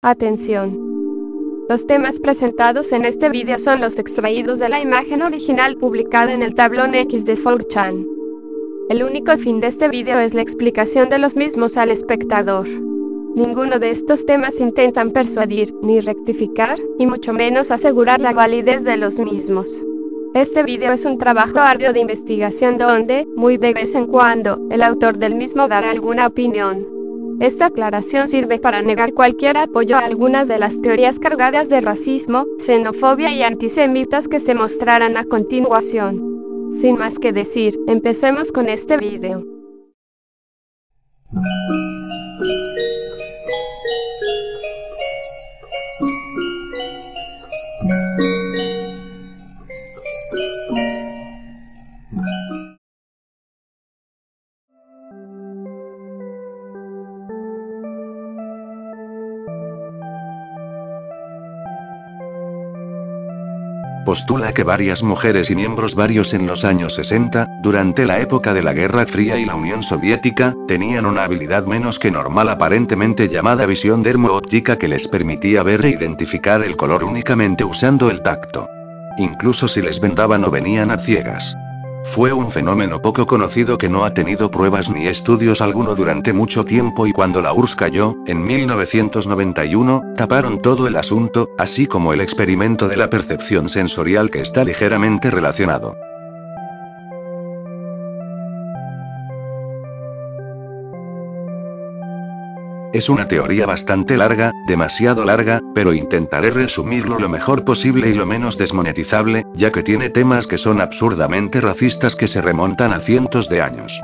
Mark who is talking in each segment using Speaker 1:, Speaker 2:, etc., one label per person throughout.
Speaker 1: Atención. Los temas presentados en este vídeo son los extraídos de la imagen original publicada en el tablón X de 4chan. El único fin de este vídeo es la explicación de los mismos al espectador. Ninguno de estos temas intentan persuadir, ni rectificar, y mucho menos asegurar la validez de los mismos. Este vídeo es un trabajo arduo de investigación donde, muy de vez en cuando, el autor del mismo dará alguna opinión. Esta aclaración sirve para negar cualquier apoyo a algunas de las teorías cargadas de racismo, xenofobia y antisemitas que se mostrarán a continuación. Sin más que decir, empecemos con este vídeo.
Speaker 2: Postula que varias mujeres y miembros varios en los años 60, durante la época de la Guerra Fría y la Unión Soviética, tenían una habilidad menos que normal aparentemente llamada visión dermo-óptica que les permitía ver e identificar el color únicamente usando el tacto. Incluso si les vendaban o venían a ciegas. Fue un fenómeno poco conocido que no ha tenido pruebas ni estudios alguno durante mucho tiempo y cuando la URSS cayó, en 1991, taparon todo el asunto, así como el experimento de la percepción sensorial que está ligeramente relacionado. Es una teoría bastante larga, demasiado larga, pero intentaré resumirlo lo mejor posible y lo menos desmonetizable, ya que tiene temas que son absurdamente racistas que se remontan a cientos de años.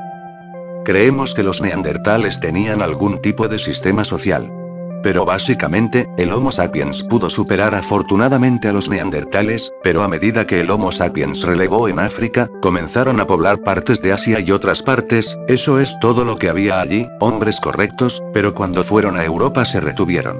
Speaker 2: Creemos que los neandertales tenían algún tipo de sistema social. Pero básicamente, el Homo sapiens pudo superar afortunadamente a los neandertales, pero a medida que el Homo sapiens relegó en África, comenzaron a poblar partes de Asia y otras partes, eso es todo lo que había allí, hombres correctos, pero cuando fueron a Europa se retuvieron.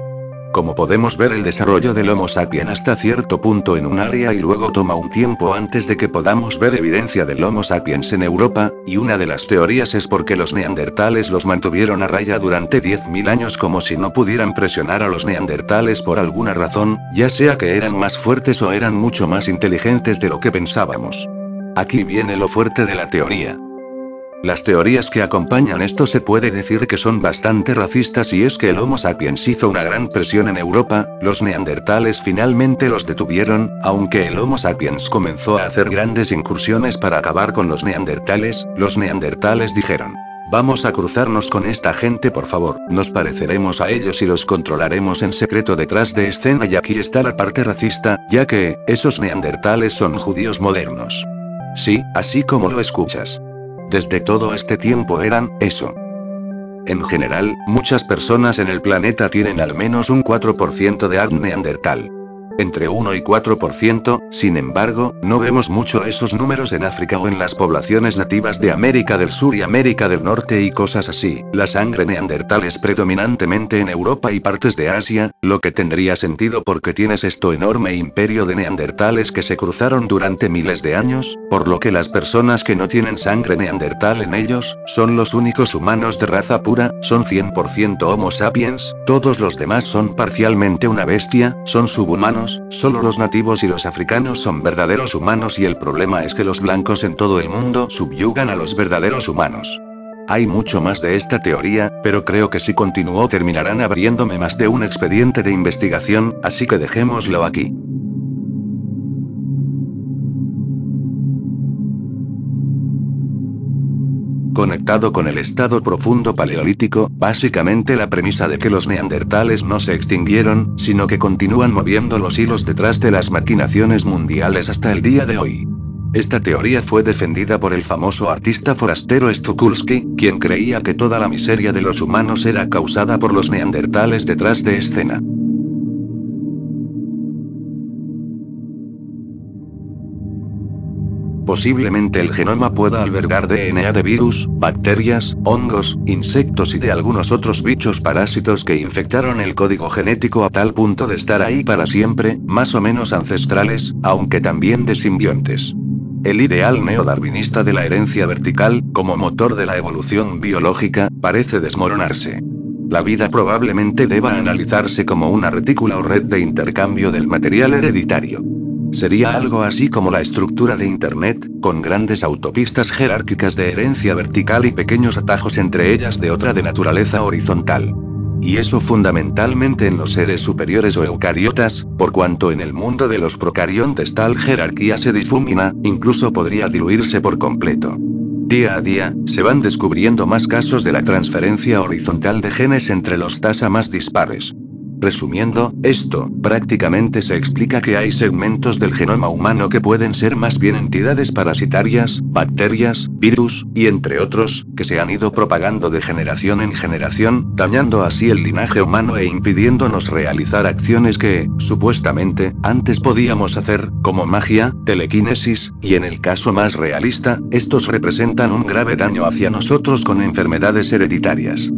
Speaker 2: Como podemos ver, el desarrollo del Homo sapiens hasta cierto punto en un área y luego toma un tiempo antes de que podamos ver evidencia del Homo sapiens en Europa, y una de las teorías es porque los neandertales los mantuvieron a raya durante 10.000 años como si no pudieran presionar a los neandertales por alguna razón, ya sea que eran más fuertes o eran mucho más inteligentes de lo que pensábamos. Aquí viene lo fuerte de la teoría. Las teorías que acompañan esto se puede decir que son bastante racistas y es que el Homo sapiens hizo una gran presión en Europa, los neandertales finalmente los detuvieron, aunque el Homo sapiens comenzó a hacer grandes incursiones para acabar con los neandertales dijeron: vamos a cruzarnos con esta gente por favor, nos pareceremos a ellos y los controlaremos en secreto detrás de escena, y aquí está la parte racista, ya que, esos neandertales son judíos modernos. Sí, así como lo escuchas. Desde todo este tiempo eran, eso. En general, muchas personas en el planeta tienen al menos un 4% de ADN neandertal. Entre 1 y 4%, sin embargo, no vemos mucho esos números en África o en las poblaciones nativas de América del Sur y América del Norte y cosas así. La sangre neandertal es predominantemente en Europa y partes de Asia, lo que tendría sentido porque tienes esto enorme imperio de neandertales que se cruzaron durante miles de años, por lo que las personas que no tienen sangre neandertal en ellos, son los únicos humanos de raza pura, son 100% Homo sapiens, todos los demás son parcialmente una bestia, son subhumanos. Solo los nativos y los africanos son verdaderos humanos y el problema es que los blancos en todo el mundo subyugan a los verdaderos humanos. Hay mucho más de esta teoría, pero creo que si continúo terminarán abriéndome más de un expediente de investigación, así que dejémoslo aquí. Conectado con el estado profundo paleolítico, básicamente la premisa de que los neandertales no se extinguieron, sino que continúan moviendo los hilos detrás de las maquinaciones mundiales hasta el día de hoy. Esta teoría fue defendida por el famoso artista forastero Stukulski, quien creía que toda la miseria de los humanos era causada por los neandertales detrás de escena. Posiblemente el genoma pueda albergar DNA de virus, bacterias, hongos, insectos y de algunos otros bichos parásitos que infectaron el código genético a tal punto de estar ahí para siempre, más o menos ancestrales, aunque también de simbiontes. El ideal neodarwinista de la herencia vertical, como motor de la evolución biológica, parece desmoronarse. la vida probablemente deba analizarse como una retícula o red de intercambio del material hereditario. Sería algo así como la estructura de Internet, con grandes autopistas jerárquicas de herencia vertical y pequeños atajos entre ellas de otra de naturaleza horizontal. Y eso fundamentalmente en los seres superiores o eucariotas, por cuanto en el mundo de los procariontes tal jerarquía se difumina, incluso podría diluirse por completo. Día a día, se van descubriendo más casos de la transferencia horizontal de genes entre los tasa más dispares. Resumiendo, esto, prácticamente se explica que hay segmentos del genoma humano que pueden ser más bien entidades parasitarias, bacterias, virus, y entre otros, que se han ido propagando de generación en generación, dañando así el linaje humano e impidiéndonos realizar acciones que, supuestamente, antes podíamos hacer, como magia, telequinesis, y en el caso más realista, estos representan un grave daño hacia nosotros con enfermedades hereditarias.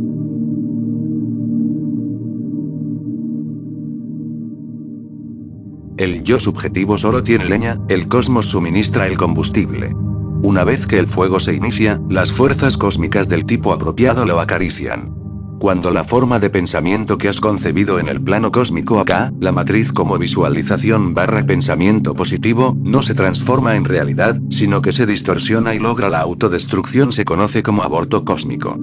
Speaker 2: El yo subjetivo solo tiene leña, el cosmos suministra el combustible. Una vez que el fuego se inicia, las fuerzas cósmicas del tipo apropiado lo acarician. Cuando la forma de pensamiento que has concebido en el plano cósmico acá, la matriz como visualización / pensamiento positivo, no se transforma en realidad, sino que se distorsiona y logra la autodestrucción, se conoce como aborto cósmico.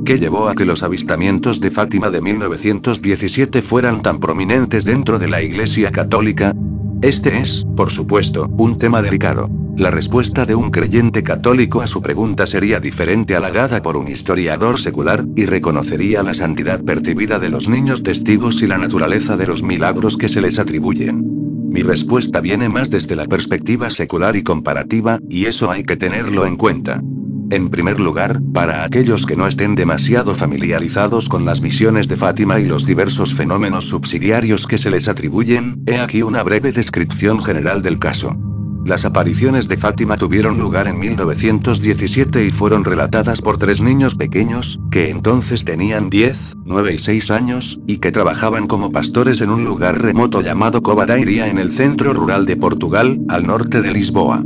Speaker 2: ¿Qué llevó a que los avistamientos de Fátima de 1917 fueran tan prominentes dentro de la Iglesia Católica? Este es, por supuesto, un tema delicado. La respuesta de un creyente católico a su pregunta sería diferente a la dada por un historiador secular, y reconocería la santidad percibida de los niños testigos y la naturaleza de los milagros que se les atribuyen. Mi respuesta viene más desde la perspectiva secular y comparativa, y eso hay que tenerlo en cuenta. En primer lugar, para aquellos que no estén demasiado familiarizados con las visiones de Fátima y los diversos fenómenos subsidiarios que se les atribuyen, he aquí una breve descripción general del caso. Las apariciones de Fátima tuvieron lugar en 1917 y fueron relatadas por 3 niños pequeños, que entonces tenían 10, 9 y 6 años, y que trabajaban como pastores en un lugar remoto llamado Cova da Iria en el centro rural de Portugal, al norte de Lisboa.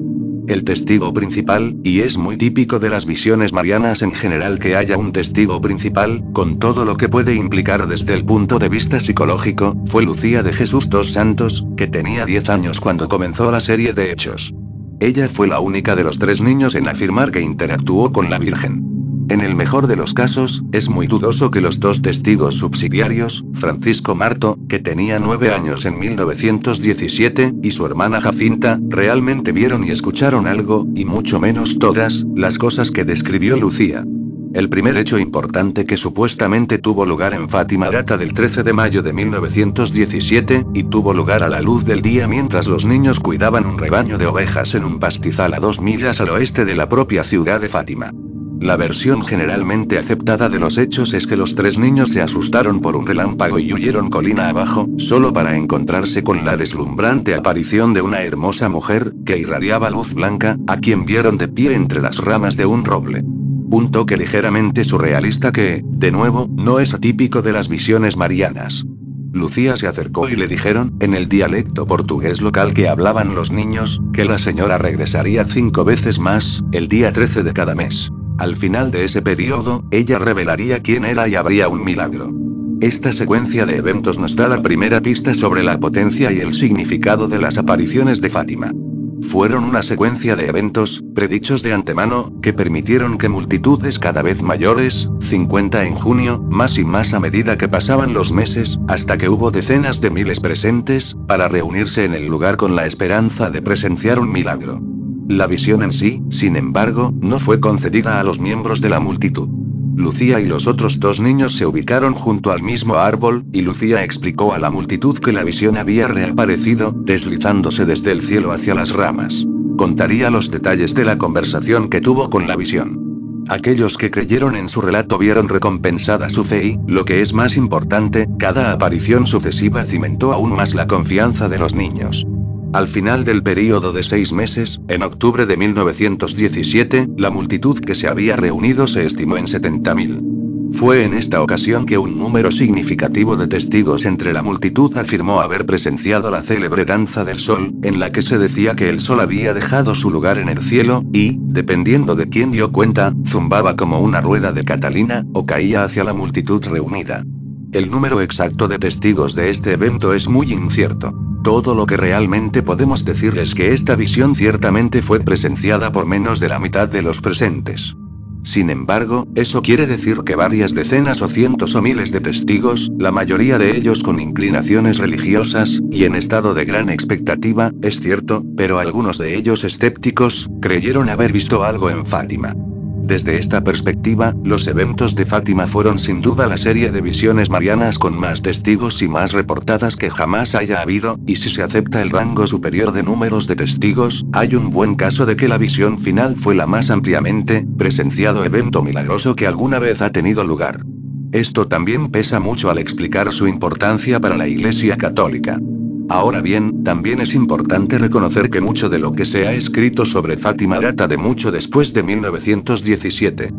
Speaker 2: El testigo principal, y es muy típico de las visiones marianas en general que haya un testigo principal, con todo lo que puede implicar desde el punto de vista psicológico, fue Lucía de Jesús dos Santos, que tenía 10 años cuando comenzó la serie de hechos. Ella fue la única de los 3 niños en afirmar que interactuó con la Virgen. En el mejor de los casos, es muy dudoso que los 2 testigos subsidiarios, Francisco Marto, que tenía 9 años en 1917, y su hermana Jacinta, realmente vieron y escucharon algo, y mucho menos todas, las cosas que describió Lucía. El primer hecho importante que supuestamente tuvo lugar en Fátima data del 13 de mayo de 1917, y tuvo lugar a la luz del día mientras los niños cuidaban un rebaño de ovejas en un pastizal a 2 millas al oeste de la propia ciudad de Fátima. La versión generalmente aceptada de los hechos es que los 3 niños se asustaron por un relámpago y huyeron colina abajo, solo para encontrarse con la deslumbrante aparición de una hermosa mujer, que irradiaba luz blanca, a quien vieron de pie entre las ramas de un roble. Un toque ligeramente surrealista que, de nuevo, no es atípico de las visiones marianas. Lucía se acercó y le dijeron, en el dialecto portugués local que hablaban los niños, que la señora regresaría 5 veces más, el día 13 de cada mes. Al final de ese periodo, ella revelaría quién era y habría un milagro. Esta secuencia de eventos nos da la primera pista sobre la potencia y el significado de las apariciones de Fátima. Fueron una secuencia de eventos, predichos de antemano, que permitieron que multitudes cada vez mayores, 50 en junio, más y más a medida que pasaban los meses, hasta que hubo decenas de miles presentes, para reunirse en el lugar con la esperanza de presenciar un milagro. La visión en sí, sin embargo, no fue concedida a los miembros de la multitud. Lucía y los otros 2 niños se ubicaron junto al mismo árbol, y Lucía explicó a la multitud que la visión había reaparecido, deslizándose desde el cielo hacia las ramas. Contaría los detalles de la conversación que tuvo con la visión. Aquellos que creyeron en su relato vieron recompensada su fe y, lo que es más importante, cada aparición sucesiva cimentó aún más la confianza de los niños. Al final del período de 6 meses, en octubre de 1917, la multitud que se había reunido se estimó en 70.000. Fue en esta ocasión que un número significativo de testigos entre la multitud afirmó haber presenciado la célebre danza del sol, en la que se decía que el sol había dejado su lugar en el cielo, y, dependiendo de quién dio cuenta, zumbaba como una rueda de Catalina, o caía hacia la multitud reunida. El número exacto de testigos de este evento es muy incierto. Todo lo que realmente podemos decir es que esta visión ciertamente fue presenciada por menos de la mitad de los presentes. Sin embargo, eso quiere decir que varias decenas o cientos o miles de testigos, la mayoría de ellos con inclinaciones religiosas, y en estado de gran expectativa, es cierto, pero algunos de ellos escépticos, creyeron haber visto algo en Fátima. Desde esta perspectiva, los eventos de Fátima fueron sin duda la serie de visiones marianas con más testigos y más reportadas que jamás haya habido, y si se acepta el rango superior de números de testigos, hay un buen caso de que la visión final fue la más ampliamente presenciado evento milagroso que alguna vez ha tenido lugar. Esto también pesa mucho al explicar su importancia para la Iglesia Católica. Ahora bien, también es importante reconocer que mucho de lo que se ha escrito sobre Fátima data de mucho después de 1917.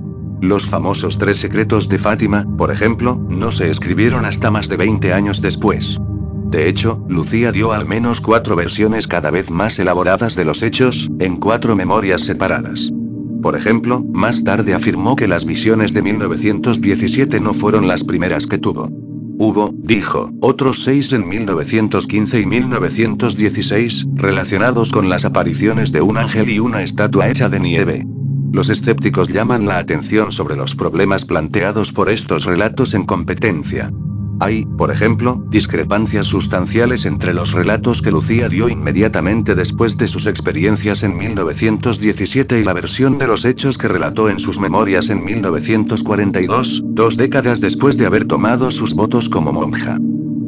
Speaker 2: Los famosos 3 secretos de Fátima, por ejemplo, no se escribieron hasta más de 20 años después. De hecho, Lucía dio al menos 4 versiones cada vez más elaboradas de los hechos, en 4 memorias separadas. Por ejemplo, más tarde afirmó que las visiones de 1917 no fueron las primeras que tuvo. Hubo, dijo, otros 6 en 1915 y 1916, relacionados con las apariciones de un ángel y una estatua hecha de nieve. Los escépticos llaman la atención sobre los problemas planteados por estos relatos en competencia. Hay, por ejemplo, discrepancias sustanciales entre los relatos que Lucía dio inmediatamente después de sus experiencias en 1917 y la versión de los hechos que relató en sus memorias en 1942, 2 décadas después de haber tomado sus votos como monja.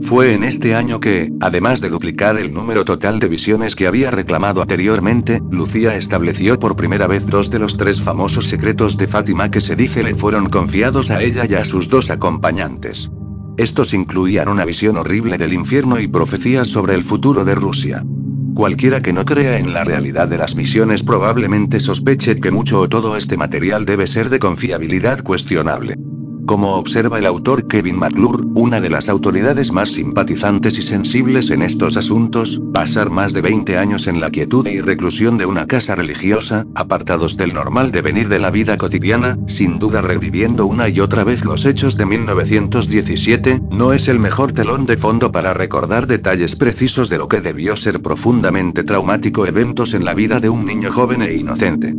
Speaker 2: Fue en este año que, además de duplicar el número total de visiones que había reclamado anteriormente, Lucía estableció por primera vez 2 de los 3 famosos secretos de Fátima que se dice le fueron confiados a ella y a sus 2 acompañantes. Estos incluían una visión horrible del infierno y profecías sobre el futuro de Rusia. Cualquiera que no crea en la realidad de las visiones probablemente sospeche que mucho o todo este material debe ser de confiabilidad cuestionable. Como observa el autor Kevin McClure, una de las autoridades más simpatizantes y sensibles en estos asuntos, pasar más de 20 años en la quietud y reclusión de una casa religiosa, apartados del normal devenir de la vida cotidiana, sin duda reviviendo una y otra vez los hechos de 1917, no es el mejor telón de fondo para recordar detalles precisos de lo que debió ser profundamente traumático eventos en la vida de un niño joven e inocente.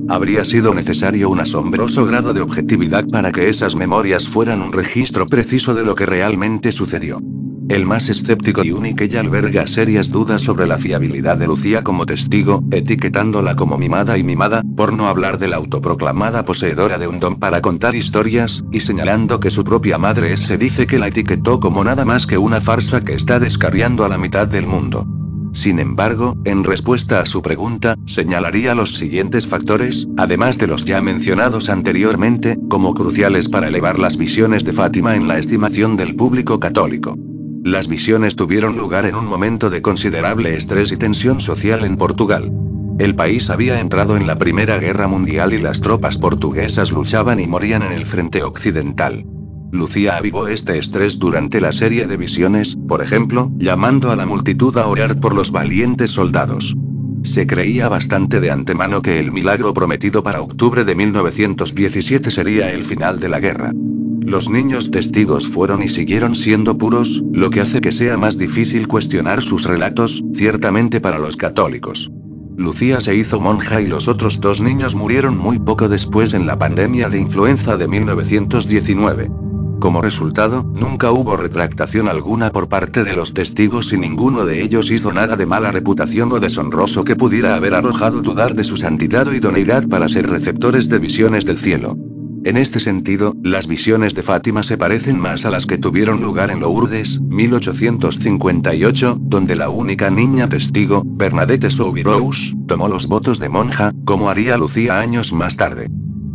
Speaker 2: Habría sido necesario un asombroso grado de objetividad para que esas memorias fueran un registro preciso de lo que realmente sucedió. El más escéptico y único ya alberga serias dudas sobre la fiabilidad de Lucía como testigo, etiquetándola como mimada y mimada, por no hablar de la autoproclamada poseedora de un don para contar historias, y señalando que su propia madre se dice que la etiquetó como nada más que una farsa que está descarriando a la mitad del mundo. Sin embargo, en respuesta a su pregunta, señalaría los siguientes factores, además de los ya mencionados anteriormente, como cruciales para elevar las visiones de Fátima en la estimación del público católico. Las visiones tuvieron lugar en un momento de considerable estrés y tensión social en Portugal. El país había entrado en la Primera Guerra Mundial y las tropas portuguesas luchaban y morían en el frente occidental. Lucía avivó este estrés durante la serie de visiones, por ejemplo, llamando a la multitud a orar por los valientes soldados. Se creía bastante de antemano que el milagro prometido para octubre de 1917 sería el final de la guerra. Los niños testigos fueron y siguieron siendo puros, lo que hace que sea más difícil cuestionar sus relatos, ciertamente para los católicos. Lucía se hizo monja y los otros 2 niños murieron muy poco después en la pandemia de influenza de 1919. Como resultado, nunca hubo retractación alguna por parte de los testigos y ninguno de ellos hizo nada de mala reputación o deshonroso que pudiera haber arrojado dudar de su santidad o idoneidad para ser receptores de visiones del cielo. En este sentido, las visiones de Fátima se parecen más a las que tuvieron lugar en Lourdes, 1858, donde la única niña testigo, Bernadette Soubirous, tomó los votos de monja, como haría Lucía años más tarde.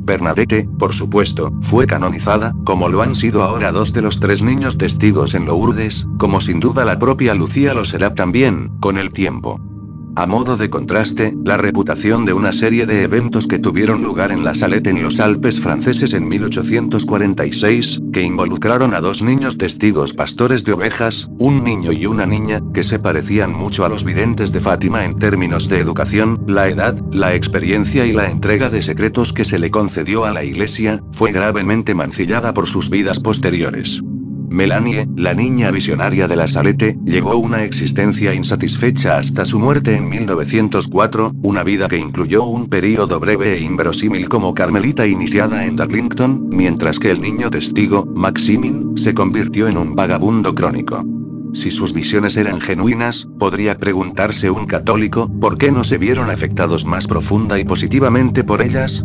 Speaker 2: Bernadette, por supuesto, fue canonizada, como lo han sido ahora 2 de los 3 niños testigos en Lourdes, como sin duda la propia Lucía lo será también, con el tiempo. A modo de contraste, la reputación de una serie de eventos que tuvieron lugar en La Salette en los Alpes franceses en 1846, que involucraron a dos niños testigos pastores de ovejas, un niño y una niña, que se parecían mucho a los videntes de Fátima en términos de educación, la edad, la experiencia y la entrega de secretos que se le concedió a la Iglesia, fue gravemente mancillada por sus vidas posteriores. Melanie, la niña visionaria de La Salette, llevó una existencia insatisfecha hasta su muerte en 1904, una vida que incluyó un período breve e inverosímil como carmelita iniciada en Darlington, mientras que el niño testigo, Maximin, se convirtió en un vagabundo crónico. Si sus visiones eran genuinas, podría preguntarse un católico, ¿por qué no se vieron afectados más profunda y positivamente por ellas?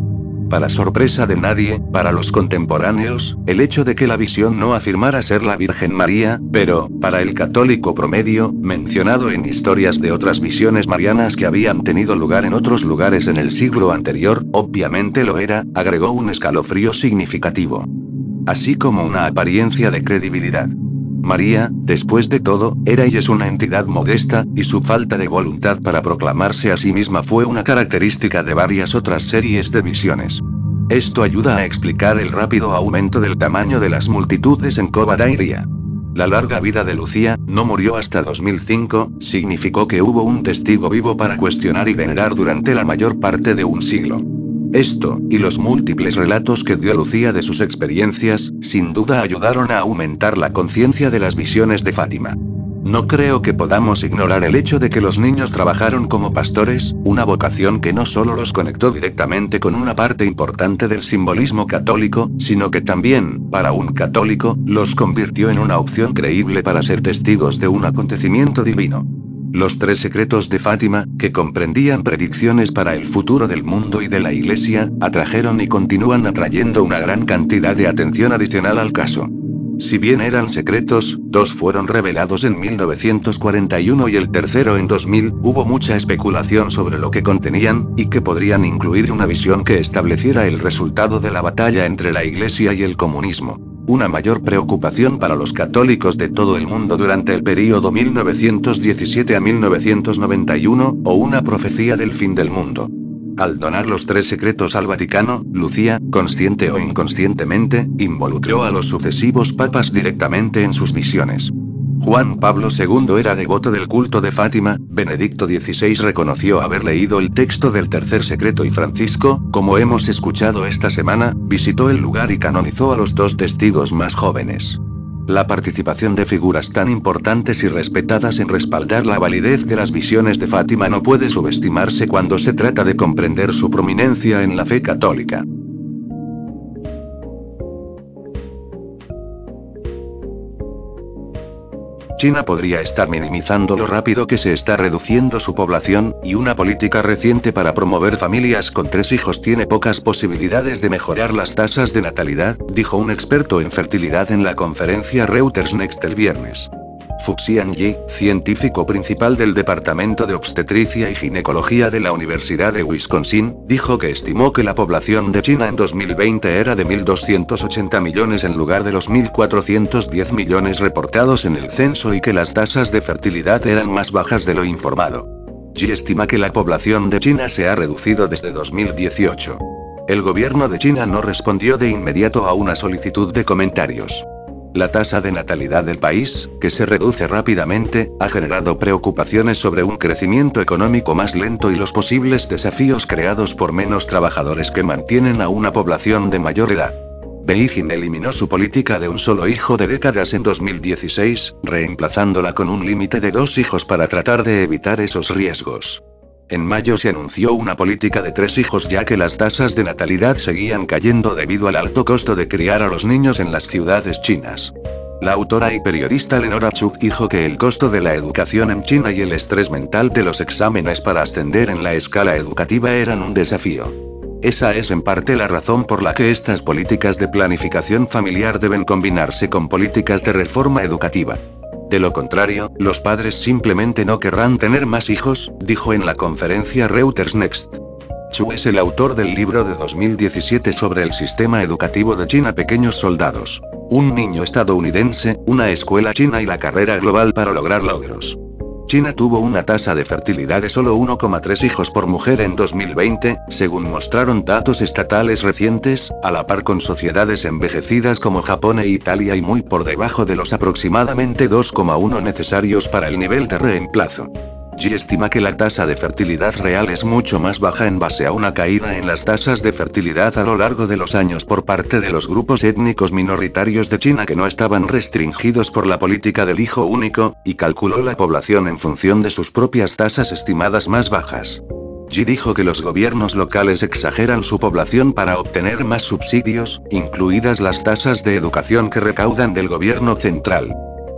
Speaker 2: Para sorpresa de nadie, para los contemporáneos, el hecho de que la visión no afirmara ser la Virgen María, pero, para el católico promedio, mencionado en historias de otras visiones marianas que habían tenido lugar en otros lugares en el siglo anterior, obviamente lo era, agregó un escalofrío significativo. Así como una apariencia de credibilidad. María, después de todo, era y es una entidad modesta, y su falta de voluntad para proclamarse a sí misma fue una característica de varias otras series de visiones. Esto ayuda a explicar el rápido aumento del tamaño de las multitudes en Covadonga. La larga vida de Lucía, no murió hasta 2005, significó que hubo un testigo vivo para cuestionar y venerar durante la mayor parte de un siglo. Esto, y los múltiples relatos que dio Lucía de sus experiencias, sin duda ayudaron a aumentar la conciencia de las visiones de Fátima. No creo que podamos ignorar el hecho de que los niños trabajaron como pastores, una vocación que no solo los conectó directamente con una parte importante del simbolismo católico, sino que también, para un católico, los convirtió en una opción creíble para ser testigos de un acontecimiento divino. Los 3 secretos de Fátima, que comprendían predicciones para el futuro del mundo y de la Iglesia, atrajeron y continúan atrayendo una gran cantidad de atención adicional al caso. Si bien eran secretos, 2 fueron revelados en 1941 y el tercero en 2000, hubo mucha especulación sobre lo que contenían, y que podrían incluir una visión que estableciera el resultado de la batalla entre la Iglesia y el comunismo. Una mayor preocupación para los católicos de todo el mundo durante el período 1917 a 1991, o una profecía del fin del mundo. Al donar los 3 secretos al Vaticano, Lucía, consciente o inconscientemente, involucró a los sucesivos papas directamente en sus visiones. Juan Pablo II era devoto del culto de Fátima, Benedicto XVI reconoció haber leído el texto del tercer secreto y Francisco, como hemos escuchado esta semana, visitó el lugar y canonizó a los 2 testigos más jóvenes. La participación de figuras tan importantes y respetadas en respaldar la validez de las visiones de Fátima no puede subestimarse cuando se trata de comprender su prominencia en la fe católica. China podría estar minimizando lo rápido que se está reduciendo su población, y una política reciente para promover familias con 3 hijos tiene pocas posibilidades de mejorar las tasas de natalidad, dijo un experto en fertilidad en la conferencia Reuters Next el viernes. Fuxian Yi, científico principal del Departamento de Obstetricia y Ginecología de la Universidad de Wisconsin, dijo que estimó que la población de China en 2020 era de 1.280 millones en lugar de los 1.410 millones reportados en el censo y que las tasas de fertilidad eran más bajas de lo informado. Yi estima que la población de China se ha reducido desde 2018. El gobierno de China no respondió de inmediato a una solicitud de comentarios. La tasa de natalidad del país, que se reduce rápidamente, ha generado preocupaciones sobre un crecimiento económico más lento y los posibles desafíos creados por menos trabajadores que mantienen a una población de mayor edad. Beijing eliminó su política de un solo hijo de décadas en 2016, reemplazándola con un límite de 2 hijos para tratar de evitar esos riesgos. En mayo se anunció una política de 3 hijos ya que las tasas de natalidad seguían cayendo debido al alto costo de criar a los niños en las ciudades chinas. La autora y periodista Lenora Chu dijo que el costo de la educación en China y el estrés mental de los exámenes para ascender en la escala educativa eran un desafío. Esa es en parte la razón por la que estas políticas de planificación familiar deben combinarse con políticas de reforma educativa. De lo contrario, los padres simplemente no querrán tener más hijos, dijo en la conferencia Reuters Next. Chu es el autor del libro de 2017 sobre el sistema educativo de China Pequeños Soldados. Un niño estadounidense, una escuela china y la carrera global para lograr logros. China tuvo una tasa de fertilidad de solo 1,3 hijos por mujer en 2020, según mostraron datos estatales recientes, a la par con sociedades envejecidas como Japón e Italia y muy por debajo de los aproximadamente 2,1 necesarios para el nivel de reemplazo. Xi estima que la tasa de fertilidad real es mucho más baja en base a una caída en las tasas de fertilidad a lo largo de los años por parte de los grupos étnicos minoritarios de China que no estaban restringidos por la política del hijo único, y calculó la población en función de sus propias tasas estimadas más bajas. Xi dijo que los gobiernos locales exageran su población para obtener más subsidios, incluidas las tasas de educación que recaudan del gobierno central.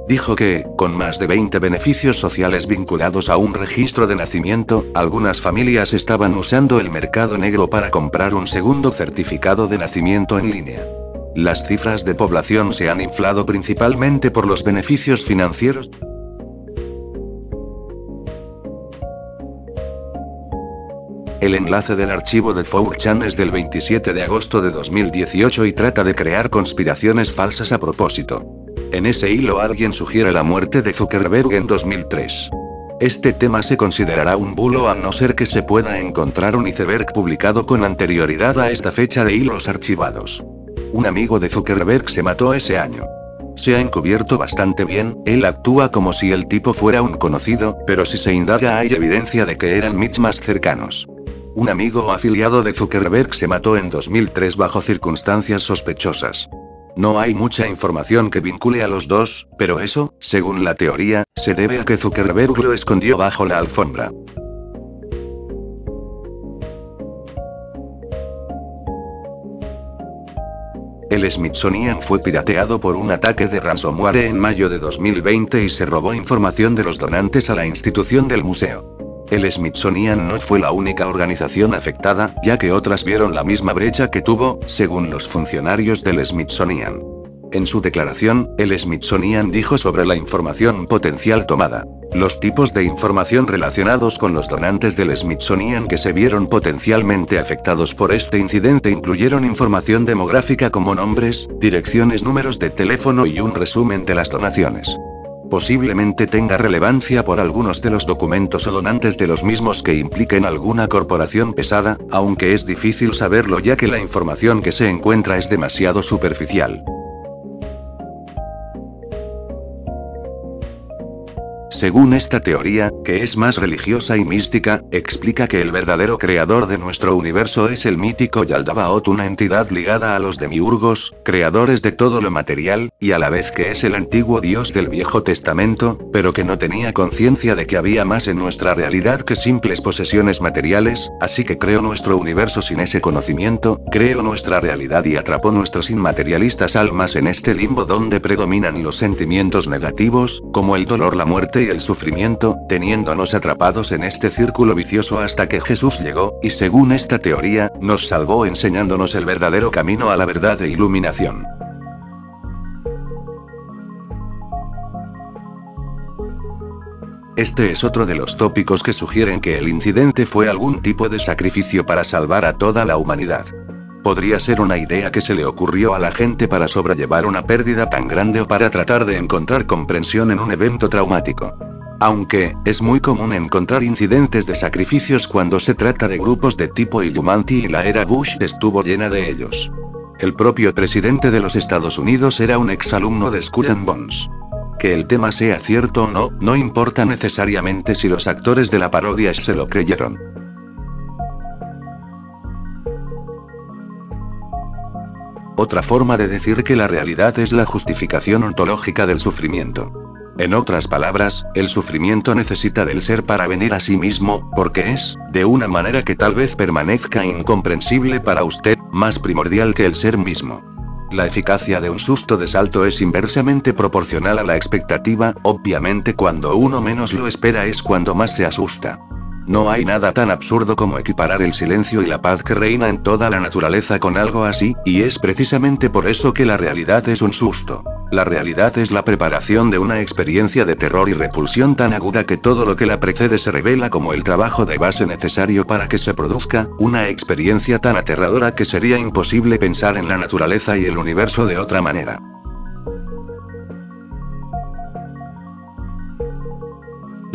Speaker 2: Dijo que, con más de 20 beneficios sociales vinculados a un registro de nacimiento, algunas familias estaban usando el mercado negro para comprar un segundo certificado de nacimiento en línea. Las cifras de población se han inflado principalmente por los beneficios financieros. El enlace del archivo de 4chan es del 27 de agosto de 2018 y trata de crear conspiraciones falsas a propósito. En ese hilo alguien sugiere la muerte de Zuckerberg en 2003. Este tema se considerará un bulo a no ser que se pueda encontrar un iceberg publicado con anterioridad a esta fecha de hilos archivados. Un amigo de Zuckerberg se mató ese año. Se ha encubierto bastante bien, él actúa como si el tipo fuera un conocido, pero si se indaga hay evidencia de que eran mitos más cercanos. Un amigo o afiliado de Zuckerberg se mató en 2003 bajo circunstancias sospechosas. No hay mucha información que vincule a los dos, pero eso, según la teoría, se debe a que Zuckerberg lo escondió bajo la alfombra. El Smithsonian fue pirateado por un ataque de ransomware en mayo de 2020 y se robó información de los donantes a la institución del museo. El Smithsonian no fue la única organización afectada, ya que otras vieron la misma brecha que tuvo, según los funcionarios del Smithsonian. En su declaración, el Smithsonian dijo sobre la información potencial tomada. Los tipos de información relacionados con los donantes del Smithsonian que se vieron potencialmente afectados por este incidente incluyeron información demográfica como nombres, direcciones, números de teléfono y un resumen de las donaciones. Posiblemente tenga relevancia por algunos de los documentos o donantes de los mismos que impliquen alguna corporación pesada, aunque es difícil saberlo ya que la información que se encuentra es demasiado superficial. Según esta teoría, que es más religiosa y mística, explica que el verdadero creador de nuestro universo es el mítico Yaldabaoth, una entidad ligada a los demiurgos, creadores de todo lo material, y a la vez que es el antiguo Dios del Viejo Testamento, pero que no tenía conciencia de que había más en nuestra realidad que simples posesiones materiales, así que creó nuestro universo sin ese conocimiento, creó nuestra realidad y atrapó nuestras inmaterialistas almas en este limbo donde predominan los sentimientos negativos, como el dolor, la muerte y el sufrimiento, teniéndonos atrapados en este círculo vicioso hasta que Jesús llegó, y según esta teoría, nos salvó enseñándonos el verdadero camino a la verdad e iluminación. Este es otro de los tópicos que sugieren que el incidente fue algún tipo de sacrificio para salvar a toda la humanidad. Podría ser una idea que se le ocurrió a la gente para sobrellevar una pérdida tan grande o para tratar de encontrar comprensión en un evento traumático. Aunque, es muy común encontrar incidentes de sacrificios cuando se trata de grupos de tipo Illuminati y la era Bush estuvo llena de ellos. El propio presidente de los Estados Unidos era un exalumno de Skull and Bones. Que el tema sea cierto o no, no importa necesariamente si los actores de la parodia se lo creyeron. Otra forma de decir que la realidad es la justificación ontológica del sufrimiento. En otras palabras, el sufrimiento necesita del ser para venir a sí mismo, porque es, de una manera que tal vez permanezca incomprensible para usted, más primordial que el ser mismo. La eficacia de un susto de salto es inversamente proporcional a la expectativa, obviamente cuando uno menos lo espera es cuando más se asusta. No hay nada tan absurdo como equiparar el silencio y la paz que reina en toda la naturaleza con algo así, y es precisamente por eso que la realidad es un susto. La realidad es la preparación de una experiencia de terror y repulsión tan aguda que todo lo que la precede se revela como el trabajo de base necesario para que se produzca, una experiencia tan aterradora que sería imposible pensar en la naturaleza y el universo de otra manera.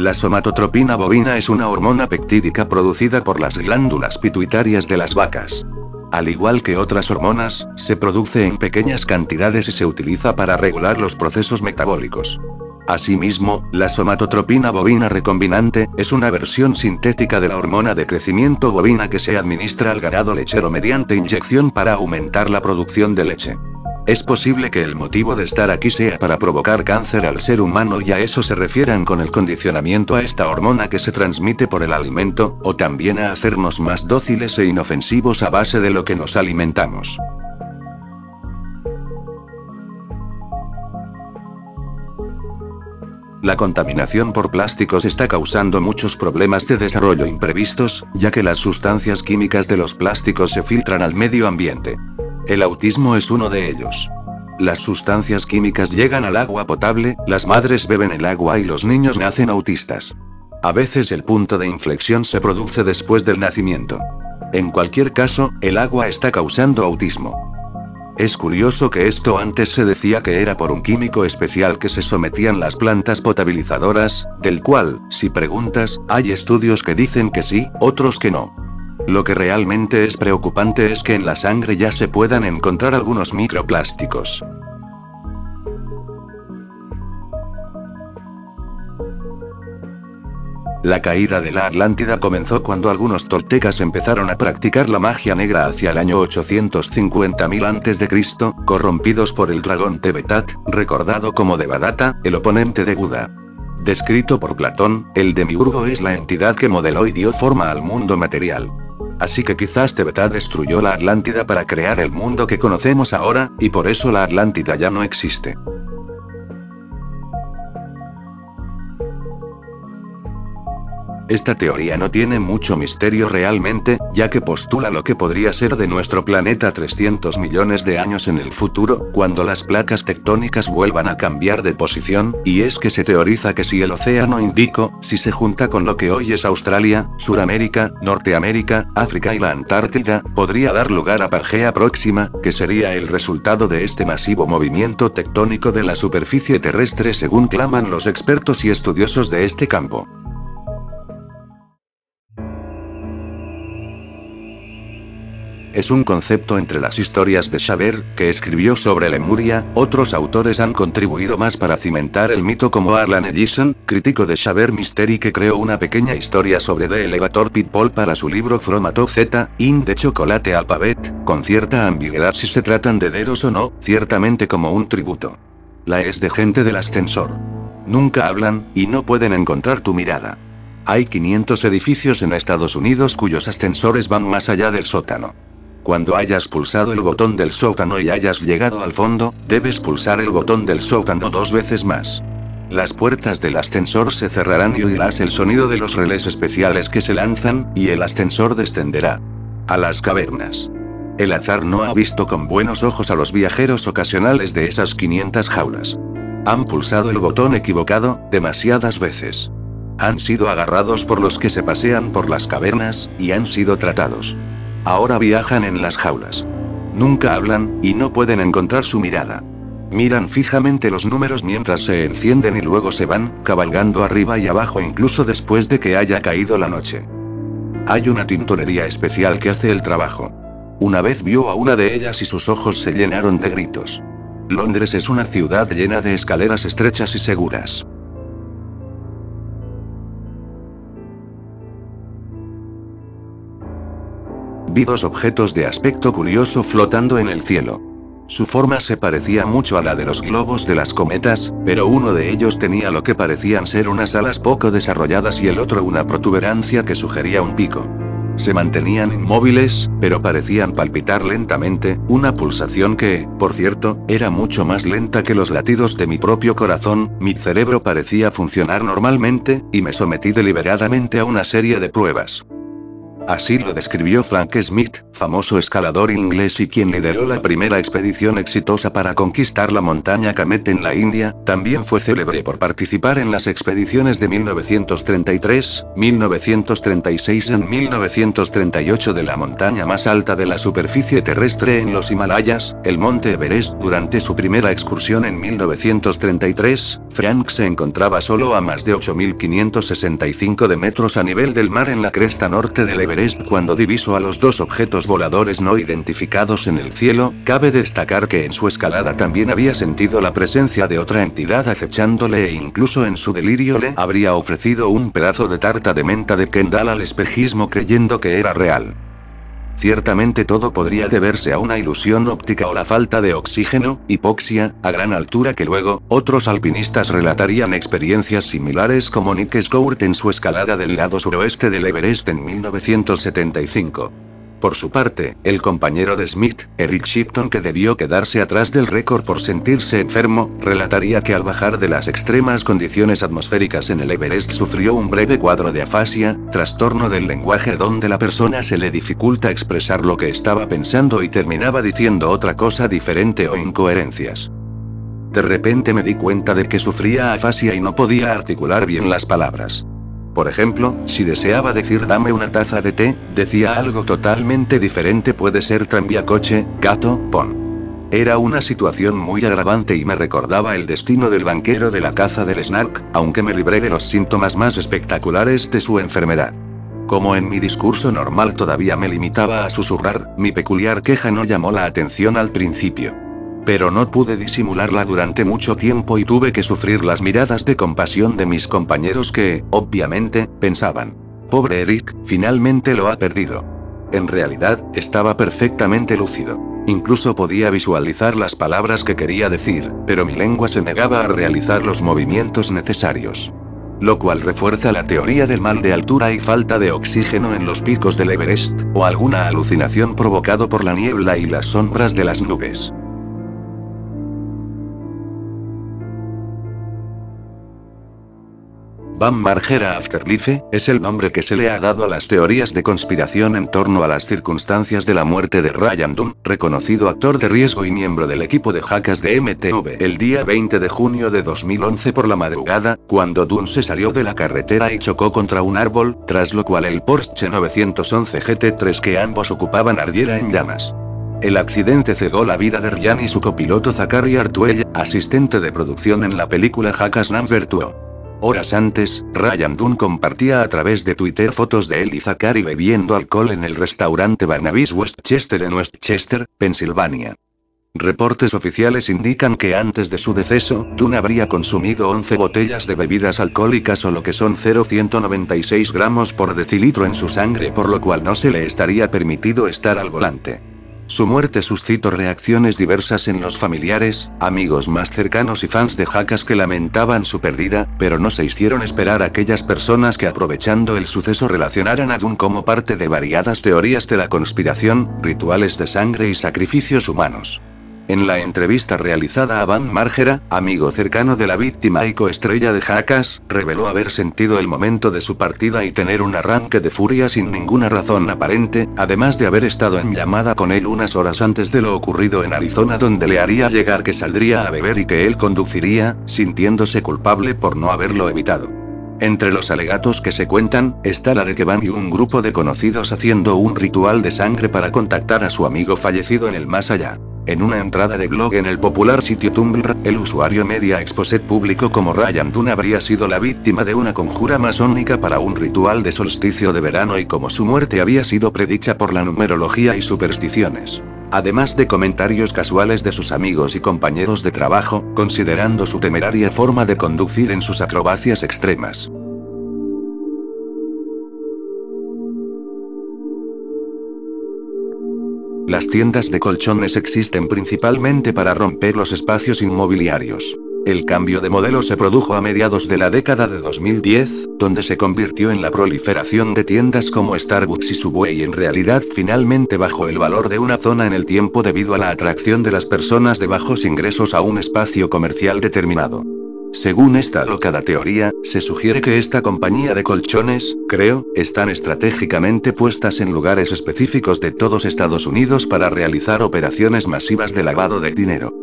Speaker 2: La somatotropina bovina es una hormona peptídica producida por las glándulas pituitarias de las vacas. Al igual que otras hormonas, se produce en pequeñas cantidades y se utiliza para regular los procesos metabólicos. Asimismo, la somatotropina bovina recombinante es una versión sintética de la hormona de crecimiento bovina que se administra al ganado lechero mediante inyección para aumentar la producción de leche. Es posible que el motivo de estar aquí sea para provocar cáncer al ser humano y a eso se refieran con el condicionamiento a esta hormona que se transmite por el alimento, o también a hacernos más dóciles e inofensivos a base de lo que nos alimentamos. La contaminación por plásticos está causando muchos problemas de desarrollo imprevistos, ya que las sustancias químicas de los plásticos se filtran al medio ambiente. El autismo es uno de ellos. Las sustancias químicas llegan al agua potable, las madres beben el agua y los niños nacen autistas. A veces el punto de inflexión se produce después del nacimiento. En cualquier caso, el agua está causando autismo. Es curioso que esto antes se decía que era por un químico especial que se sometían las plantas potabilizadoras, del cual, si preguntas, hay estudios que dicen que sí, otros que no. Lo que realmente es preocupante es que en la sangre ya se puedan encontrar algunos microplásticos. La caída de la Atlántida comenzó cuando algunos toltecas empezaron a practicar la magia negra hacia el año 850.000 a.C., corrompidos por el dragón Tebetat, recordado como Devadatta, el oponente de Buda. Descrito por Platón, el demiurgo es la entidad que modeló y dio forma al mundo material. Así que quizás Tebetat destruyó la Atlántida para crear el mundo que conocemos ahora, y por eso la Atlántida ya no existe. Esta teoría no tiene mucho misterio realmente, ya que postula lo que podría ser de nuestro planeta 300 millones de años en el futuro, cuando las placas tectónicas vuelvan a cambiar de posición, y es que se teoriza que si el océano Índico, si se junta con lo que hoy es Australia, Suramérica, Norteamérica, África y la Antártida, podría dar lugar a Pangea Próxima, que sería el resultado de este masivo movimiento tectónico de la superficie terrestre según claman los expertos y estudiosos de este campo. Es un concepto entre las historias de Shaver, que escribió sobre Lemuria. Otros autores han contribuido más para cimentar el mito, como Arlan Ellison, crítico de Shaver Mystery, que creó una pequeña historia sobre The Elevator Pitfall para su libro From A to Z, in the Chocolate Alphabet, con cierta ambigüedad si se tratan de dedos o no, ciertamente como un tributo. La es de gente del ascensor. Nunca hablan, y no pueden encontrar tu mirada. Hay 500 edificios en Estados Unidos cuyos ascensores van más allá del sótano. Cuando hayas pulsado el botón del sótano y hayas llegado al fondo, debes pulsar el botón del sótano 2 veces más. Las puertas del ascensor se cerrarán y oirás el sonido de los relés especiales que se lanzan, y el ascensor descenderá a las cavernas. El azar no ha visto con buenos ojos a los viajeros ocasionales de esas 500 jaulas. Han pulsado el botón equivocado, demasiadas veces. Han sido agarrados por los que se pasean por las cavernas, y han sido tratados. Ahora viajan en las jaulas. Nunca hablan, y no pueden encontrar su mirada. Miran fijamente los números mientras se encienden y luego se van, cabalgando arriba y abajo incluso después de que haya caído la noche. Hay una tintorería especial que hace el trabajo. Una vez vio a una de ellas y sus ojos se llenaron de gritos. Londres es una ciudad llena de escaleras estrechas y seguras. Vi 2 objetos de aspecto curioso flotando en el cielo. Su forma se parecía mucho a la de los globos de las cometas, pero uno de ellos tenía lo que parecían ser unas alas poco desarrolladas y el otro una protuberancia que sugería un pico. Se mantenían inmóviles, pero parecían palpitar lentamente, una pulsación que, por cierto, era mucho más lenta que los latidos de mi propio corazón. Mi cerebro parecía funcionar normalmente, y me sometí deliberadamente a una serie de pruebas. Así lo describió Frank Smith, famoso escalador inglés y quien lideró la primera expedición exitosa para conquistar la montaña Kamet en la India, también fue célebre por participar en las expediciones de 1933, 1936 y 1938 de la montaña más alta de la superficie terrestre en los Himalayas, el monte Everest. Durante su primera excursión en 1933, Frank se encontraba solo a más de 8.565 de metros a nivel del mar en la cresta norte del Everest cuando divisó a los dos objetos voladores no identificados en el cielo. Cabe destacar que en su escalada también había sentido la presencia de otra entidad acechándole e incluso en su delirio le habría ofrecido un pedazo de tarta de menta de Kendall al espejismo creyendo que era real. Ciertamente todo podría deberse a una ilusión óptica o la falta de oxígeno, hipoxia, a gran altura que luego, otros alpinistas relatarían experiencias similares como Nick Scott en su escalada del lado suroeste del Everest en 1975. Por su parte, el compañero de Smith, Eric Shipton, que debió quedarse atrás del récord por sentirse enfermo, relataría que al bajar de las extremas condiciones atmosféricas en el Everest sufrió un breve cuadro de afasia, trastorno del lenguaje donde la persona se le dificulta expresar lo que estaba pensando y terminaba diciendo otra cosa diferente o incoherencias. De repente me di cuenta de que sufría afasia y no podía articular bien las palabras. Por ejemplo, si deseaba decir dame una taza de té, decía algo totalmente diferente, puede ser tranvía, coche, gato, pon. Era una situación muy agravante y me recordaba el destino del banquero de la caza del Snark, aunque me libré de los síntomas más espectaculares de su enfermedad. Como en mi discurso normal todavía me limitaba a susurrar, mi peculiar queja no llamó la atención al principio. Pero no pude disimularla durante mucho tiempo y tuve que sufrir las miradas de compasión de mis compañeros que, obviamente, pensaban: pobre Eric, finalmente lo ha perdido. En realidad, estaba perfectamente lúcido. Incluso podía visualizar las palabras que quería decir, pero mi lengua se negaba a realizar los movimientos necesarios. Lo cual refuerza la teoría del mal de altura y falta de oxígeno en los picos del Everest, o alguna alucinación provocado por la niebla y las sombras de las nubes. Van Margera Afterlife, es el nombre que se le ha dado a las teorías de conspiración en torno a las circunstancias de la muerte de Ryan Dunn, reconocido actor de riesgo y miembro del equipo de hackers de MTV. El día 20 de junio de 2011 por la madrugada, cuando Dunn se salió de la carretera y chocó contra un árbol, tras lo cual el Porsche 911 GT3 que ambos ocupaban ardiera en llamas. El accidente cegó la vida de Ryan y su copiloto Zachary Artuella, asistente de producción en la película Hackers Number 2. Horas antes, Ryan Dunn compartía a través de Twitter fotos de él y Zachary bebiendo alcohol en el restaurante Barnaby's Westchester en Westchester, Pensilvania. Reportes oficiales indican que antes de su deceso, Dunn habría consumido 11 botellas de bebidas alcohólicas o lo que son 0,196 gramos por decilitro en su sangre, por lo cual no se le estaría permitido estar al volante. Su muerte suscitó reacciones diversas en los familiares, amigos más cercanos y fans de Hackers que lamentaban su pérdida, pero no se hicieron esperar aquellas personas que aprovechando el suceso relacionaran a Dunn como parte de variadas teorías de la conspiración, rituales de sangre y sacrificios humanos. En la entrevista realizada a Van Margera, amigo cercano de la víctima y coestrella de Hackers, reveló haber sentido el momento de su partida y tener un arranque de furia sin ninguna razón aparente, además de haber estado en llamada con él unas horas antes de lo ocurrido en Arizona, donde le haría llegar que saldría a beber y que él conduciría, sintiéndose culpable por no haberlo evitado. Entre los alegatos que se cuentan, está la de que Van y un grupo de conocidos haciendo un ritual de sangre para contactar a su amigo fallecido en el más allá. En una entrada de blog en el popular sitio Tumblr, el usuario Media Exposet publicó como Ryan Dunn habría sido la víctima de una conjura masónica para un ritual de solsticio de verano y como su muerte había sido predicha por la numerología y supersticiones. Además de comentarios casuales de sus amigos y compañeros de trabajo, considerando su temeraria forma de conducir en sus acrobacias extremas. Las tiendas de colchones existen principalmente para romper los espacios inmobiliarios. El cambio de modelo se produjo a mediados de la década de 2010, donde se convirtió en la proliferación de tiendas como Starbucks y Subway y en realidad finalmente bajó el valor de una zona en el tiempo debido a la atracción de las personas de bajos ingresos a un espacio comercial determinado. Según esta alocada teoría, se sugiere que esta compañía de colchones, creo, están estratégicamente puestas en lugares específicos de todos Estados Unidos para realizar operaciones masivas de lavado de dinero.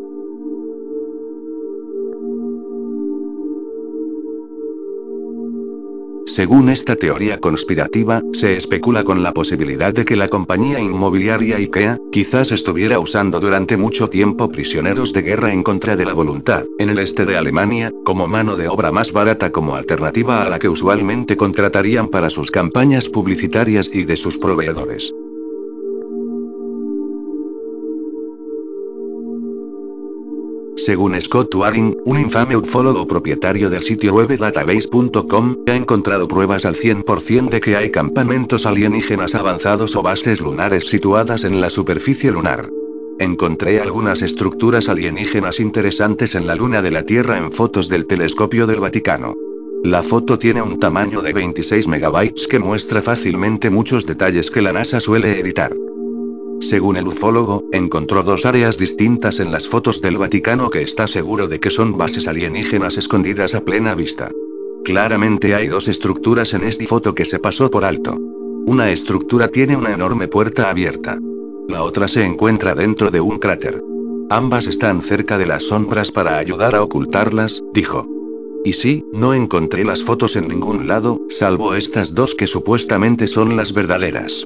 Speaker 2: Según esta teoría conspirativa, se especula con la posibilidad de que la compañía inmobiliaria IKEA, quizás estuviera usando durante mucho tiempo prisioneros de guerra en contra de la voluntad, en el este de Alemania, como mano de obra más barata como alternativa a la que usualmente contratarían para sus campañas publicitarias y de sus proveedores. Según Scott Waring, un infame ufólogo propietario del sitio web database.com, ha encontrado pruebas al 100% de que hay campamentos alienígenas avanzados o bases lunares situadas en la superficie lunar. Encontré algunas estructuras alienígenas interesantes en la luna de la Tierra en fotos del telescopio del Vaticano. La foto tiene un tamaño de 26 megabytes que muestra fácilmente muchos detalles que la NASA suele editar. Según el ufólogo, encontró dos áreas distintas en las fotos del Vaticano que está seguro de que son bases alienígenas escondidas a plena vista. Claramente hay dos estructuras en esta foto que se pasó por alto. Una estructura tiene una enorme puerta abierta. La otra se encuentra dentro de un cráter. Ambas están cerca de las sombras para ayudar a ocultarlas, dijo. Y sí, no encontré las fotos en ningún lado, salvo estas dos que supuestamente son las verdaderas.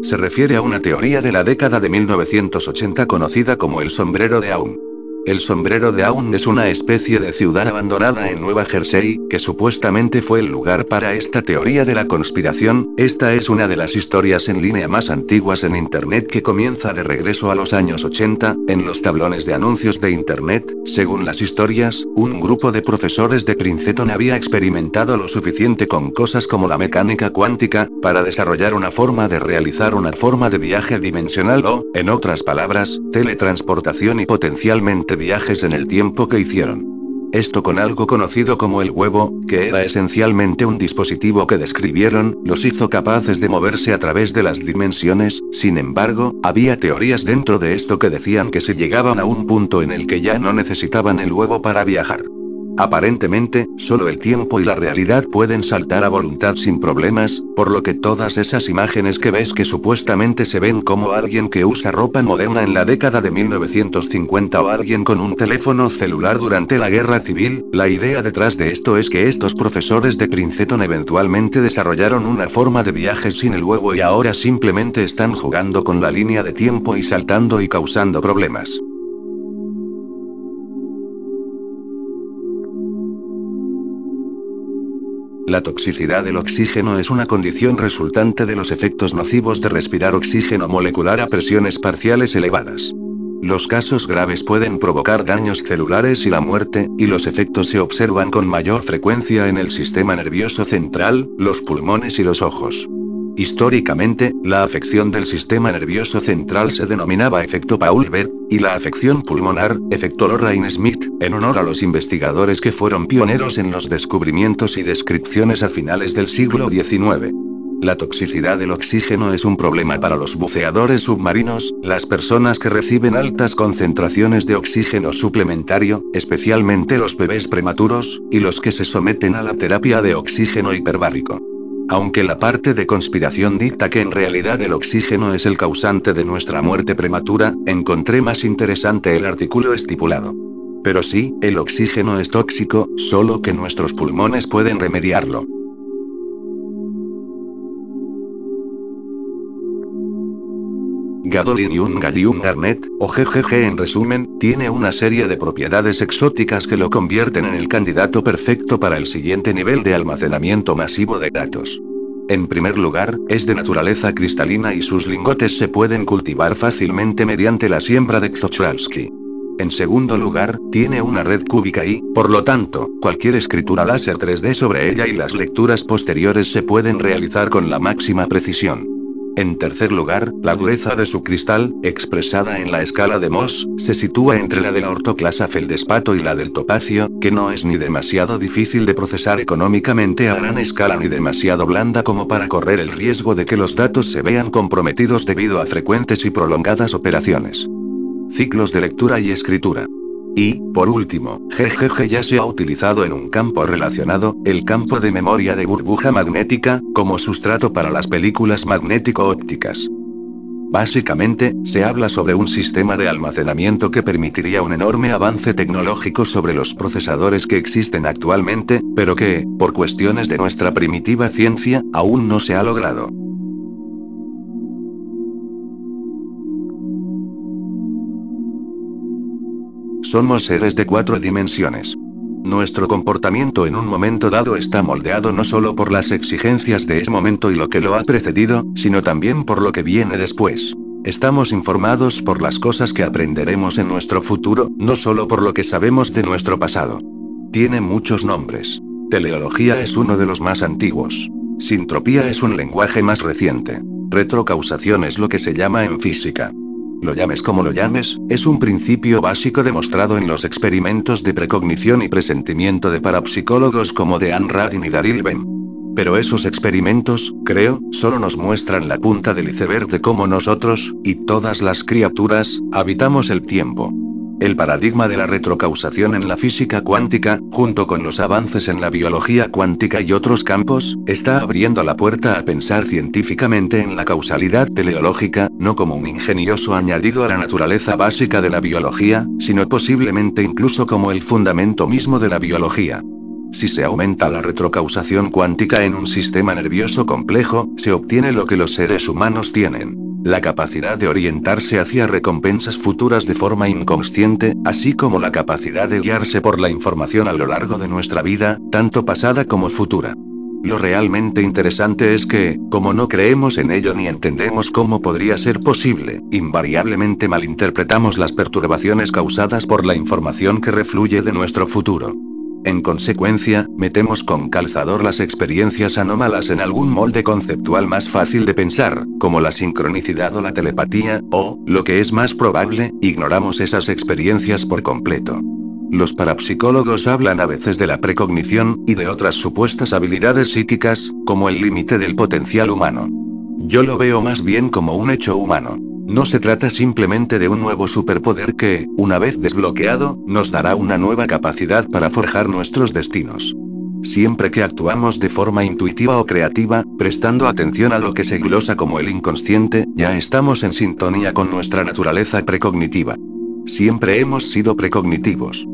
Speaker 2: Se refiere a una teoría de la década de 1980 conocida como el sombrero de Aun. El sombrero de Aun es una especie de ciudad abandonada en Nueva Jersey, que supuestamente fue el lugar para esta teoría de la conspiración. Esta es una de las historias en línea más antiguas en Internet que comienza de regreso a los años 80, en los tablones de anuncios de Internet. Según las historias, un grupo de profesores de Princeton había experimentado lo suficiente con cosas como la mecánica cuántica, para desarrollar una forma de realizar una forma de viaje dimensional o, en otras palabras, teletransportación y potencialmente viajes en el tiempo que hicieron. Esto con algo conocido como el huevo, que era esencialmente un dispositivo que describieron, los hizo capaces de moverse a través de las dimensiones. Sin embargo, había teorías dentro de esto que decían que se llegaban a un punto en el que ya no necesitaban el huevo para viajar. Aparentemente, solo el tiempo y la realidad pueden saltar a voluntad sin problemas, por lo que todas esas imágenes que ves que supuestamente se ven como alguien que usa ropa moderna en la década de 1950 o alguien con un teléfono celular durante la guerra civil, la idea detrás de esto es que estos profesores de Princeton eventualmente desarrollaron una forma de viaje sin el huevo y ahora simplemente están jugando con la línea de tiempo y saltando y causando problemas. La toxicidad del oxígeno es una condición resultante de los efectos nocivos de respirar oxígeno molecular a presiones parciales elevadas. Los casos graves pueden provocar daños celulares y la muerte, y los efectos se observan con mayor frecuencia en el sistema nervioso central, los pulmones y los ojos. Históricamente, la afección del sistema nervioso central se denominaba efecto Paul-Bert, y la afección pulmonar, efecto Lorraine-Smith, en honor a los investigadores que fueron pioneros en los descubrimientos y descripciones a finales del siglo XIX. La toxicidad del oxígeno es un problema para los buceadores submarinos, las personas que reciben altas concentraciones de oxígeno suplementario, especialmente los bebés prematuros, y los que se someten a la terapia de oxígeno hiperbárico. Aunque la parte de conspiración dicta que en realidad el oxígeno es el causante de nuestra muerte prematura, encontré más interesante el artículo estipulado. Pero sí, el oxígeno es tóxico, solo que nuestros pulmones pueden remediarlo. Gadolinium Gallium Garnet, o GGG en resumen, tiene una serie de propiedades exóticas que lo convierten en el candidato perfecto para el siguiente nivel de almacenamiento masivo de datos. En primer lugar, es de naturaleza cristalina y sus lingotes se pueden cultivar fácilmente mediante la siembra de Chojnacki. En segundo lugar, tiene una red cúbica y, por lo tanto, cualquier escritura láser 3D sobre ella y las lecturas posteriores se pueden realizar con la máxima precisión. En tercer lugar, la dureza de su cristal, expresada en la escala de Mohs, se sitúa entre la de la ortoclasa feldespato y la del topacio, que no es ni demasiado difícil de procesar económicamente a gran escala ni demasiado blanda como para correr el riesgo de que los datos se vean comprometidos debido a frecuentes y prolongadas operaciones. Ciclos de lectura y escritura. Y, por último, GGG ya se ha utilizado en un campo relacionado, el campo de memoria de burbuja magnética, como sustrato para las películas magnético-ópticas. Básicamente, se habla sobre un sistema de almacenamiento que permitiría un enorme avance tecnológico sobre los procesadores que existen actualmente, pero que, por cuestiones de nuestra primitiva ciencia, aún no se ha logrado. Somos seres de 4 dimensiones. Nuestro comportamiento en un momento dado está moldeado no solo por las exigencias de ese momento y lo que lo ha precedido, sino también por lo que viene después. Estamos informados por las cosas que aprenderemos en nuestro futuro, no solo por lo que sabemos de nuestro pasado. Tiene muchos nombres. Teleología es uno de los más antiguos. Sintropía es un lenguaje más reciente. Retrocausación es lo que se llama en física. Lo llames como lo llames, es un principio básico demostrado en los experimentos de precognición y presentimiento de parapsicólogos como de Ayn Rand y Daryl Bem. Pero esos experimentos, creo, solo nos muestran la punta del iceberg de cómo nosotros, y todas las criaturas, habitamos el tiempo. El paradigma de la retrocausación en la física cuántica, junto con los avances en la biología cuántica y otros campos, está abriendo la puerta a pensar científicamente en la causalidad teleológica, no como un ingenioso añadido a la naturaleza básica de la biología, sino posiblemente incluso como el fundamento mismo de la biología. Si se aumenta la retrocausación cuántica en un sistema nervioso complejo, se obtiene lo que los seres humanos tienen: la capacidad de orientarse hacia recompensas futuras de forma inconsciente, así como la capacidad de guiarse por la información a lo largo de nuestra vida, tanto pasada como futura. Lo realmente interesante es que, como no creemos en ello ni entendemos cómo podría ser posible, invariablemente malinterpretamos las perturbaciones causadas por la información que refluye de nuestro futuro. En consecuencia, metemos con calzador las experiencias anómalas en algún molde conceptual más fácil de pensar, como la sincronicidad o la telepatía, o, lo que es más probable, ignoramos esas experiencias por completo. Los parapsicólogos hablan a veces de la precognición, y de otras supuestas habilidades psíquicas, como el límite del potencial humano. Yo lo veo más bien como un hecho humano. No se trata simplemente de un nuevo superpoder que, una vez desbloqueado, nos dará una nueva capacidad para forjar nuestros destinos. Siempre que actuamos de forma intuitiva o creativa, prestando atención a lo que se glosa como el inconsciente, ya estamos en sintonía con nuestra naturaleza precognitiva. Siempre hemos sido precognitivos.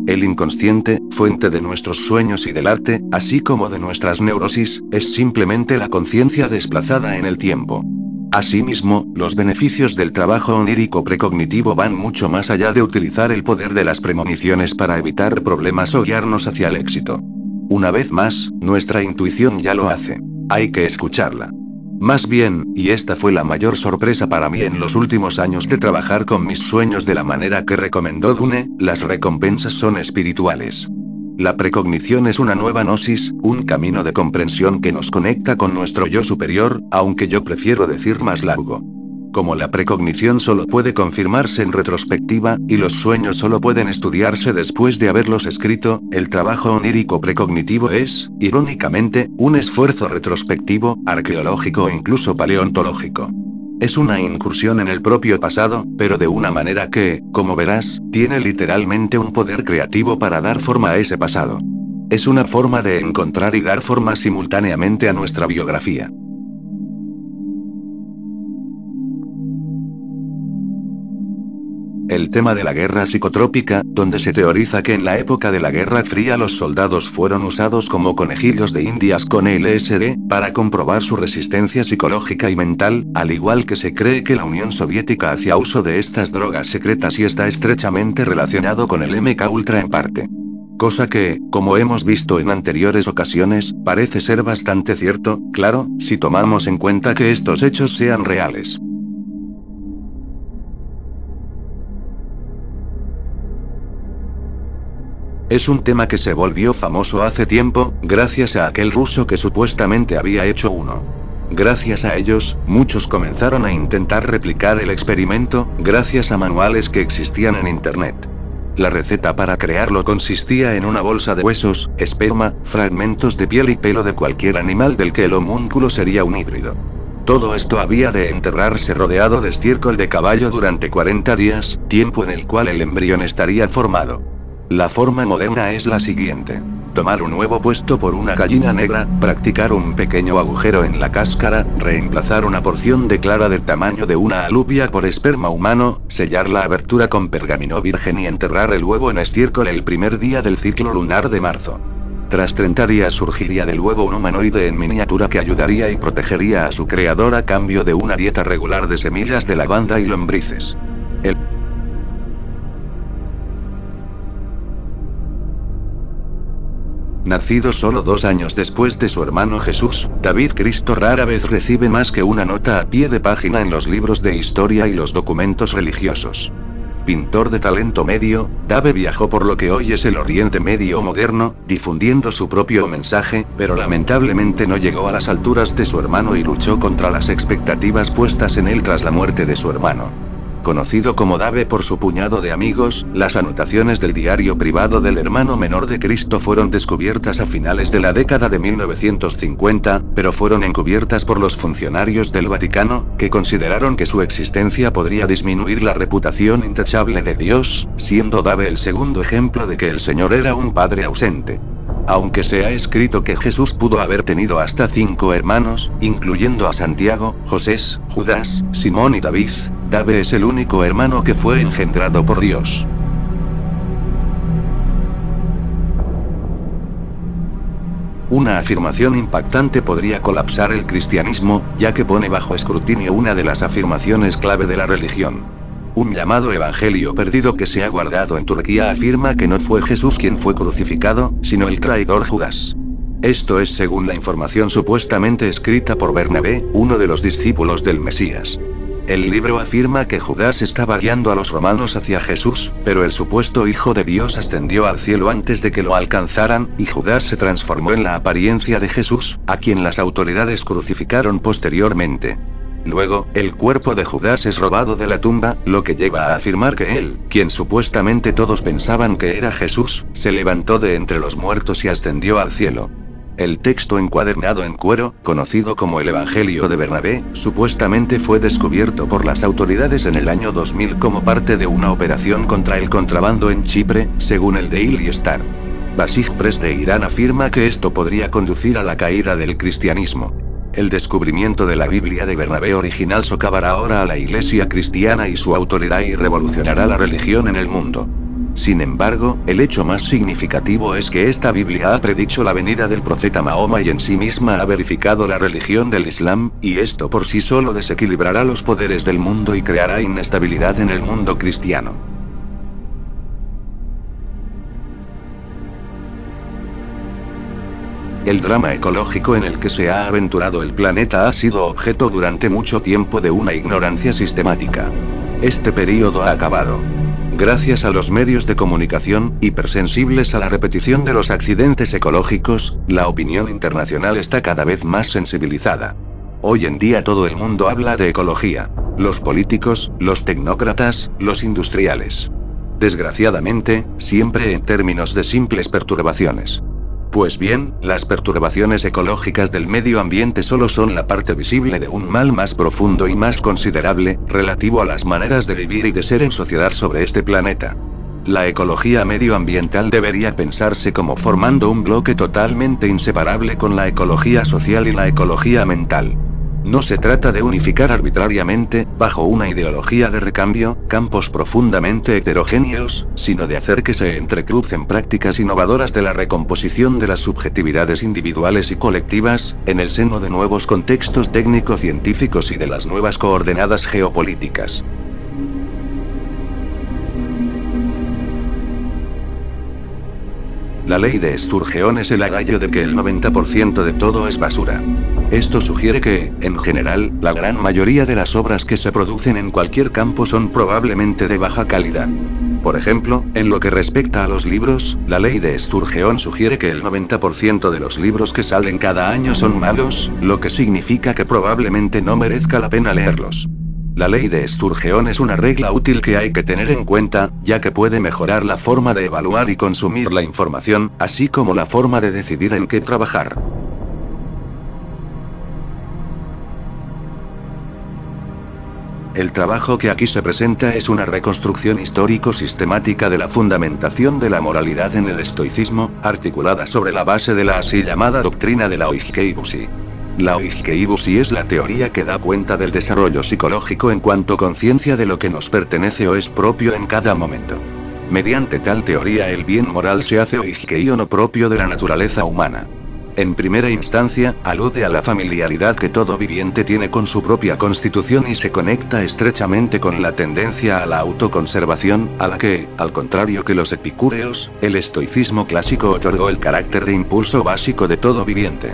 Speaker 2: El inconsciente, fuente de nuestros sueños y del arte, así como de nuestras neurosis, es simplemente la conciencia desplazada en el tiempo. Asimismo, los beneficios del trabajo onírico precognitivo van mucho más allá de utilizar el poder de las premoniciones para evitar problemas o guiarnos hacia el éxito. Una vez más, nuestra intuición ya lo hace. Hay que escucharla. Más bien, y esta fue la mayor sorpresa para mí en los últimos años de trabajar con mis sueños de la manera que recomendó Dune, las recompensas son espirituales. La precognición es una nueva gnosis, un camino de comprensión que nos conecta con nuestro yo superior, aunque yo prefiero decir más largo. Como la precognición solo puede confirmarse en retrospectiva, y los sueños solo pueden estudiarse después de haberlos escrito, el trabajo onírico precognitivo es, irónicamente, un esfuerzo retrospectivo, arqueológico o incluso paleontológico. Es una incursión en el propio pasado, pero de una manera que, como verás, tiene literalmente un poder creativo para dar forma a ese pasado. Es una forma de encontrar y dar forma simultáneamente a nuestra biografía. El tema de la guerra psicotrópica, donde se teoriza que en la época de la Guerra Fría los soldados fueron usados como conejillos de indias con LSD, para comprobar su resistencia psicológica y mental, al igual que se cree que la Unión Soviética hacía uso de estas drogas secretas y está estrechamente relacionado con el MK Ultra en parte. Cosa que, como hemos visto en anteriores ocasiones, parece ser bastante cierto, claro, si tomamos en cuenta que estos hechos sean reales. Es un tema que se volvió famoso hace tiempo, gracias a aquel ruso que supuestamente había hecho uno. Gracias a ellos, muchos comenzaron a intentar replicar el experimento, gracias a manuales que existían en Internet. La receta para crearlo consistía en una bolsa de huesos, esperma, fragmentos de piel y pelo de cualquier animal del que el homúnculo sería un híbrido. Todo esto había de enterrarse rodeado de estiércol de caballo durante 40 días, tiempo en el cual el embrión estaría formado. La forma moderna es la siguiente. Tomar un huevo puesto por una gallina negra, practicar un pequeño agujero en la cáscara, reemplazar una porción de clara del tamaño de una alubia por esperma humano, sellar la abertura con pergamino virgen y enterrar el huevo en estiércol el primer día del ciclo lunar de marzo. Tras 30 días surgiría del huevo un humanoide en miniatura que ayudaría y protegería a su creador a cambio de una dieta regular de semillas de lavanda y lombrices. Nacido solo 2 años después de su hermano Jesús, David Cristo rara vez recibe más que una nota a pie de página en los libros de historia y los documentos religiosos. Pintor de talento medio, Dave viajó por lo que hoy es el Oriente Medio moderno, difundiendo su propio mensaje, pero lamentablemente no llegó a las alturas de su hermano y luchó contra las expectativas puestas en él tras la muerte de su hermano. Conocido como Dave por su puñado de amigos, las anotaciones del diario privado del hermano menor de Cristo fueron descubiertas a finales de la década de 1950, pero fueron encubiertas por los funcionarios del Vaticano, que consideraron que su existencia podría disminuir la reputación intachable de Dios, siendo Dave el segundo ejemplo de que el Señor era un padre ausente. Aunque se ha escrito que Jesús pudo haber tenido hasta 5 hermanos, incluyendo a Santiago, José, Judas, Simón y David, Dave es el único hermano que fue engendrado por Dios. Una afirmación impactante podría colapsar el cristianismo, ya que pone bajo escrutinio una de las afirmaciones clave de la religión. Un llamado evangelio perdido que se ha guardado en Turquía afirma que no fue Jesús quien fue crucificado, sino el traidor Judas. Esto es según la información supuestamente escrita por Bernabé, uno de los discípulos del Mesías. El libro afirma que Judas estaba guiando a los romanos hacia Jesús, pero el supuesto Hijo de Dios ascendió al cielo antes de que lo alcanzaran, y Judas se transformó en la apariencia de Jesús, a quien las autoridades crucificaron posteriormente. Luego, el cuerpo de Judas es robado de la tumba, lo que lleva a afirmar que él, quien supuestamente todos pensaban que era Jesús, se levantó de entre los muertos y ascendió al cielo. El texto encuadernado en cuero, conocido como el Evangelio de Bernabé, supuestamente fue descubierto por las autoridades en el año 2000 como parte de una operación contra el contrabando en Chipre, según el Daily Star. Basij Press de Irán afirma que esto podría conducir a la caída del cristianismo. El descubrimiento de la Biblia de Bernabé original socavará ahora a la Iglesia cristiana y su autoridad y revolucionará la religión en el mundo. Sin embargo, el hecho más significativo es que esta Biblia ha predicho la venida del profeta Mahoma y en sí misma ha verificado la religión del Islam, y esto por sí solo desequilibrará los poderes del mundo y creará inestabilidad en el mundo cristiano. El drama ecológico en el que se ha aventurado el planeta ha sido objeto durante mucho tiempo de una ignorancia sistemática. Este período ha acabado. Gracias a los medios de comunicación, hipersensibles a la repetición de los accidentes ecológicos, la opinión internacional está cada vez más sensibilizada. Hoy en día todo el mundo habla de ecología. Los políticos, los tecnócratas, los industriales. Desgraciadamente, siempre en términos de simples perturbaciones. Pues bien, las perturbaciones ecológicas del medio ambiente solo son la parte visible de un mal más profundo y más considerable, relativo a las maneras de vivir y de ser en sociedad sobre este planeta. La ecología medioambiental debería pensarse como formando un bloque totalmente inseparable con la ecología social y la ecología mental. No se trata de unificar arbitrariamente, bajo una ideología de recambio, campos profundamente heterogéneos, sino de hacer que se entrecrucen prácticas innovadoras de la recomposición de las subjetividades individuales y colectivas, en el seno de nuevos contextos técnico-científicos y de las nuevas coordenadas geopolíticas. La ley de Sturgeon es el agallo de que el 90% de todo es basura. Esto sugiere que, en general, la gran mayoría de las obras que se producen en cualquier campo son probablemente de baja calidad. Por ejemplo, en lo que respecta a los libros, la ley de Sturgeon sugiere que el 90% de los libros que salen cada año son malos, lo que significa que probablemente no merezca la pena leerlos. La ley de Sturgeon es una regla útil que hay que tener en cuenta, ya que puede mejorar la forma de evaluar y consumir la información, así como la forma de decidir en qué trabajar. El trabajo que aquí se presenta es una reconstrucción histórico-sistemática de la fundamentación de la moralidad en el estoicismo, articulada sobre la base de la así llamada doctrina de la Oikeibusi. La Oikeibusi es la teoría que da cuenta del desarrollo psicológico en cuanto conciencia de lo que nos pertenece o es propio en cada momento. Mediante tal teoría el bien moral se hace Oikeion o propio de la naturaleza humana. En primera instancia, alude a la familiaridad que todo viviente tiene con su propia constitución y se conecta estrechamente con la tendencia a la autoconservación, a la que, al contrario que los epicúreos, el estoicismo clásico otorgó el carácter de impulso básico de todo viviente.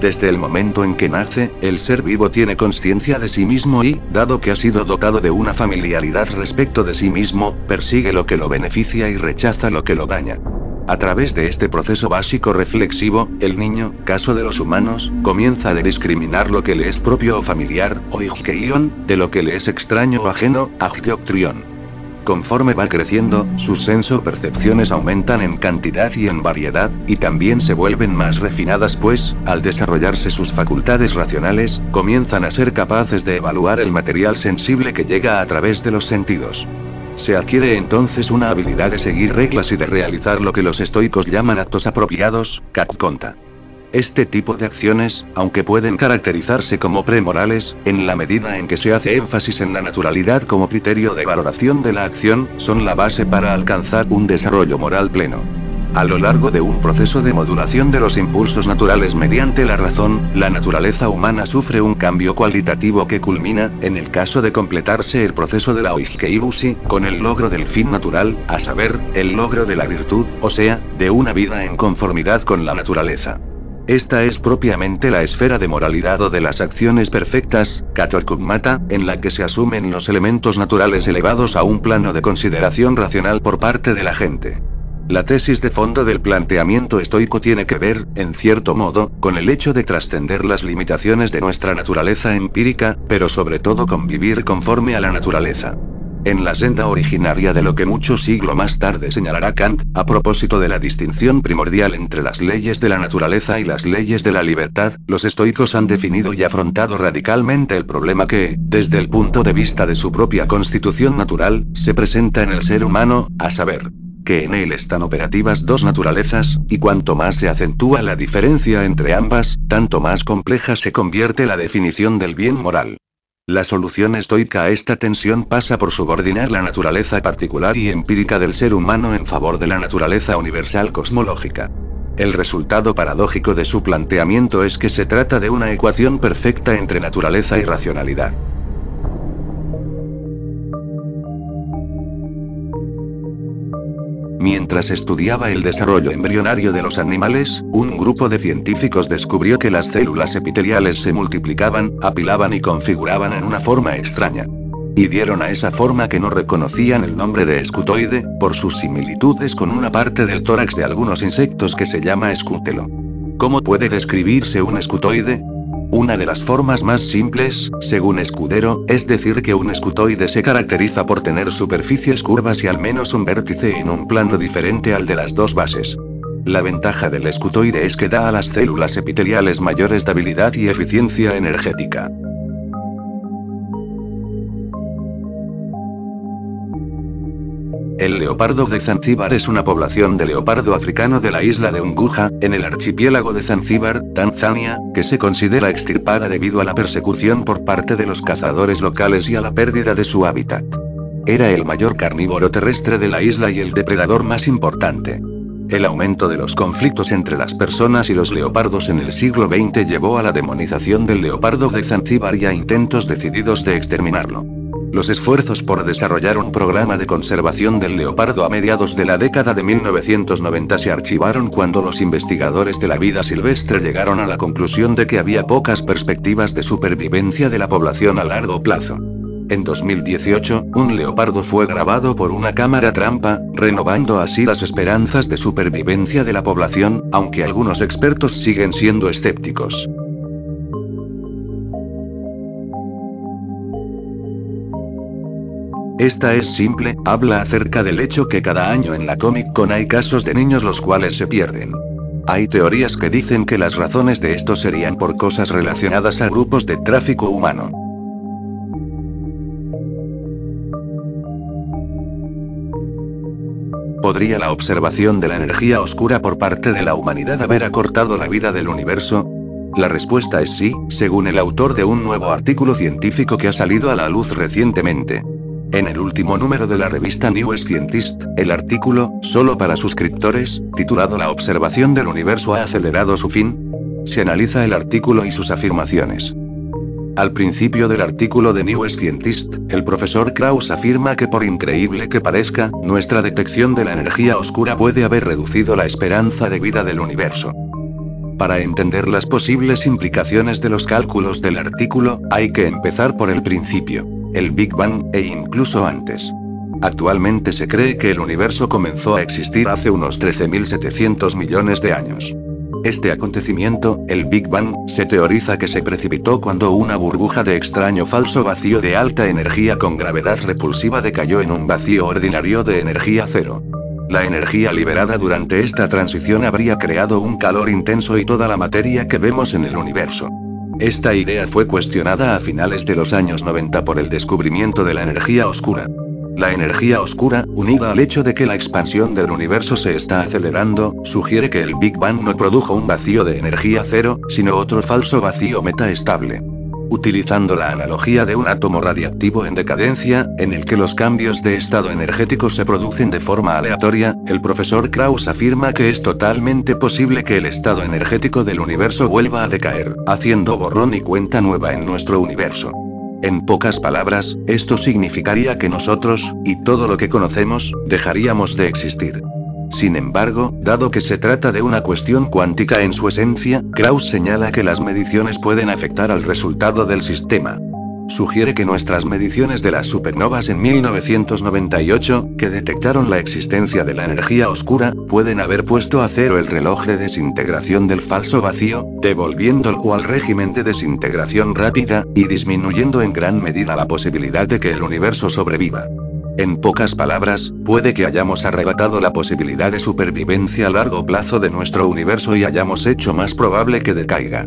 Speaker 2: Desde el momento en que nace, el ser vivo tiene conciencia de sí mismo y, dado que ha sido dotado de una familiaridad respecto de sí mismo, persigue lo que lo beneficia y rechaza lo que lo daña. A través de este proceso básico reflexivo, el niño, caso de los humanos, comienza a discriminar lo que le es propio o familiar, o Oikeion, de lo que le es extraño o ajeno, Agdioctrion. Conforme va creciendo, sus senso-percepciones aumentan en cantidad y en variedad, y también se vuelven más refinadas pues, al desarrollarse sus facultades racionales, comienzan a ser capaces de evaluar el material sensible que llega a través de los sentidos. Se adquiere entonces una habilidad de seguir reglas y de realizar lo que los estoicos llaman actos apropiados, katkonta. Este tipo de acciones, aunque pueden caracterizarse como premorales, en la medida en que se hace énfasis en la naturalidad como criterio de valoración de la acción, son la base para alcanzar un desarrollo moral pleno. A lo largo de un proceso de modulación de los impulsos naturales mediante la razón, la naturaleza humana sufre un cambio cualitativo que culmina, en el caso de completarse el proceso de la Oikeibusi, con el logro del fin natural, a saber, el logro de la virtud, o sea, de una vida en conformidad con la naturaleza. Esta es propiamente la esfera de moralidad o de las acciones perfectas, Katorkummata, en la que se asumen los elementos naturales elevados a un plano de consideración racional por parte de la gente. La tesis de fondo del planteamiento estoico tiene que ver, en cierto modo, con el hecho de trascender las limitaciones de nuestra naturaleza empírica, pero sobre todo con vivir conforme a la naturaleza. En la senda originaria de lo que mucho siglo más tarde señalará Kant, a propósito de la distinción primordial entre las leyes de la naturaleza y las leyes de la libertad, los estoicos han definido y afrontado radicalmente el problema que, desde el punto de vista de su propia constitución natural, se presenta en el ser humano, a saber, que en él están operativas dos naturalezas, y cuanto más se acentúa la diferencia entre ambas, tanto más compleja se convierte la definición del bien moral. La solución estoica a esta tensión pasa por subordinar la naturaleza particular y empírica del ser humano en favor de la naturaleza universal cosmológica. El resultado paradójico de su planteamiento es que se trata de una ecuación perfecta entre naturaleza y racionalidad. Mientras estudiaba el desarrollo embrionario de los animales, un grupo de científicos descubrió que las células epiteliales se multiplicaban, apilaban y configuraban en una forma extraña. Y dieron a esa forma que no reconocían el nombre de escutoide, por sus similitudes con una parte del tórax de algunos insectos que se llama escútelo. ¿Cómo puede describirse un escutoide? Una de las formas más simples, según Escudero, es decir que un escutoide se caracteriza por tener superficies curvas y al menos un vértice en un plano diferente al de las dos bases. La ventaja del escutoide es que da a las células epiteliales mayor estabilidad y eficiencia energética. El leopardo de Zanzíbar es una población de leopardo africano de la isla de Unguja, en el archipiélago de Zanzíbar, Tanzania, que se considera extirpada debido a la persecución por parte de los cazadores locales y a la pérdida de su hábitat. Era el mayor carnívoro terrestre de la isla y el depredador más importante. El aumento de los conflictos entre las personas y los leopardos en el siglo XX llevó a la demonización del leopardo de Zanzíbar y a intentos decididos de exterminarlo. Los esfuerzos por desarrollar un programa de conservación del leopardo a mediados de la década de 1990 se archivaron cuando los investigadores de la vida silvestre llegaron a la conclusión de que había pocas perspectivas de supervivencia de la población a largo plazo. En 2018, un leopardo fue grabado por una cámara trampa, renovando así las esperanzas de supervivencia de la población, aunque algunos expertos siguen siendo escépticos. Esta es simple, habla acerca del hecho que cada año en la Comic Con hay casos de niños los cuales se pierden. Hay teorías que dicen que las razones de esto serían por cosas relacionadas a grupos de tráfico humano. ¿Podría la observación de la energía oscura por parte de la humanidad haber acortado la vida del universo? La respuesta es sí, según el autor de un nuevo artículo científico que ha salido a la luz recientemente. En el último número de la revista New Scientist, el artículo, solo para suscriptores, titulado La observación del universo ha acelerado su fin, se analiza el artículo y sus afirmaciones. Al principio del artículo de New Scientist, el profesor Krauss afirma que por increíble que parezca, nuestra detección de la energía oscura puede haber reducido la esperanza de vida del universo. Para entender las posibles implicaciones de los cálculos del artículo, hay que empezar por el principio, el Big Bang, e incluso antes. Actualmente se cree que el universo comenzó a existir hace unos 13.700 millones de años. Este acontecimiento, el Big Bang, se teoriza que se precipitó cuando una burbuja de extraño falso vacío de alta energía con gravedad repulsiva decayó en un vacío ordinario de energía cero. La energía liberada durante esta transición habría creado un calor intenso y toda la materia que vemos en el universo. Esta idea fue cuestionada a finales de los años 90 por el descubrimiento de la energía oscura. La energía oscura, unida al hecho de que la expansión del universo se está acelerando, sugiere que el Big Bang no produjo un vacío de energía cero, sino otro falso vacío metaestable. Utilizando la analogía de un átomo radiactivo en decadencia, en el que los cambios de estado energético se producen de forma aleatoria, el profesor Krauss afirma que es totalmente posible que el estado energético del universo vuelva a decaer, haciendo borrón y cuenta nueva en nuestro universo. En pocas palabras, esto significaría que nosotros, y todo lo que conocemos, dejaríamos de existir. Sin embargo, dado que se trata de una cuestión cuántica en su esencia, Krauss señala que las mediciones pueden afectar al resultado del sistema. Sugiere que nuestras mediciones de las supernovas en 1998, que detectaron la existencia de la energía oscura, pueden haber puesto a cero el reloj de desintegración del falso vacío, devolviéndolo al régimen de desintegración rápida, y disminuyendo en gran medida la posibilidad de que el universo sobreviva. En pocas palabras, puede que hayamos arrebatado la posibilidad de supervivencia a largo plazo de nuestro universo y hayamos hecho más probable que decaiga.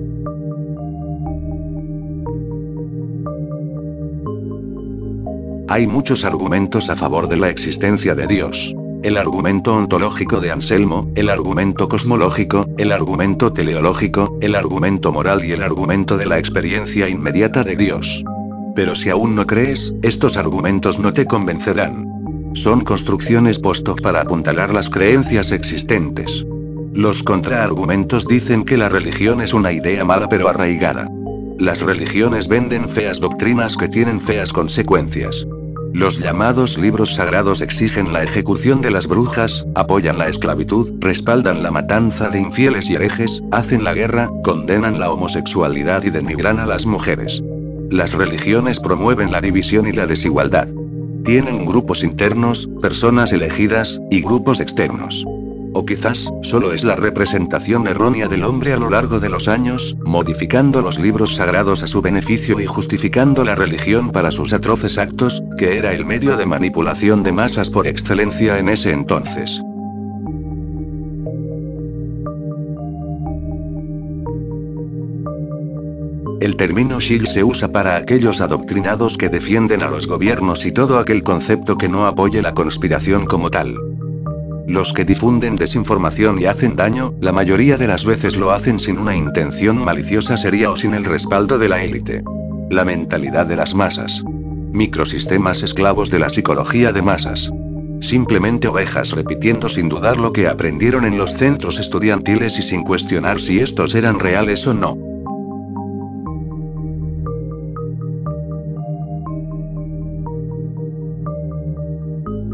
Speaker 2: Hay muchos argumentos a favor de la existencia de Dios. El argumento ontológico de Anselmo, el argumento cosmológico, el argumento teleológico, el argumento moral y el argumento de la experiencia inmediata de Dios. Pero si aún no crees, estos argumentos no te convencerán. Son construcciones post-hoc para apuntalar las creencias existentes. Los contraargumentos dicen que la religión es una idea mala pero arraigada. Las religiones venden feas doctrinas que tienen feas consecuencias. Los llamados libros sagrados exigen la ejecución de las brujas, apoyan la esclavitud, respaldan la matanza de infieles y herejes, hacen la guerra, condenan la homosexualidad y denigran a las mujeres. Las religiones promueven la división y la desigualdad. Tienen grupos internos, personas elegidas, y grupos externos. O quizás, solo es la representación errónea del hombre a lo largo de los años, modificando los libros sagrados a su beneficio y justificando la religión para sus atroces actos, que era el medio de manipulación de masas por excelencia en ese entonces. El término Shill se usa para aquellos adoctrinados que defienden a los gobiernos y todo aquel concepto que no apoye la conspiración como tal. Los que difunden desinformación y hacen daño, la mayoría de las veces lo hacen sin una intención maliciosa seria o sin el respaldo de la élite. La mentalidad de las masas. Microsistemas esclavos de la psicología de masas. Simplemente ovejas repitiendo sin dudar lo que aprendieron en los centros estudiantiles y sin cuestionar si estos eran reales o no.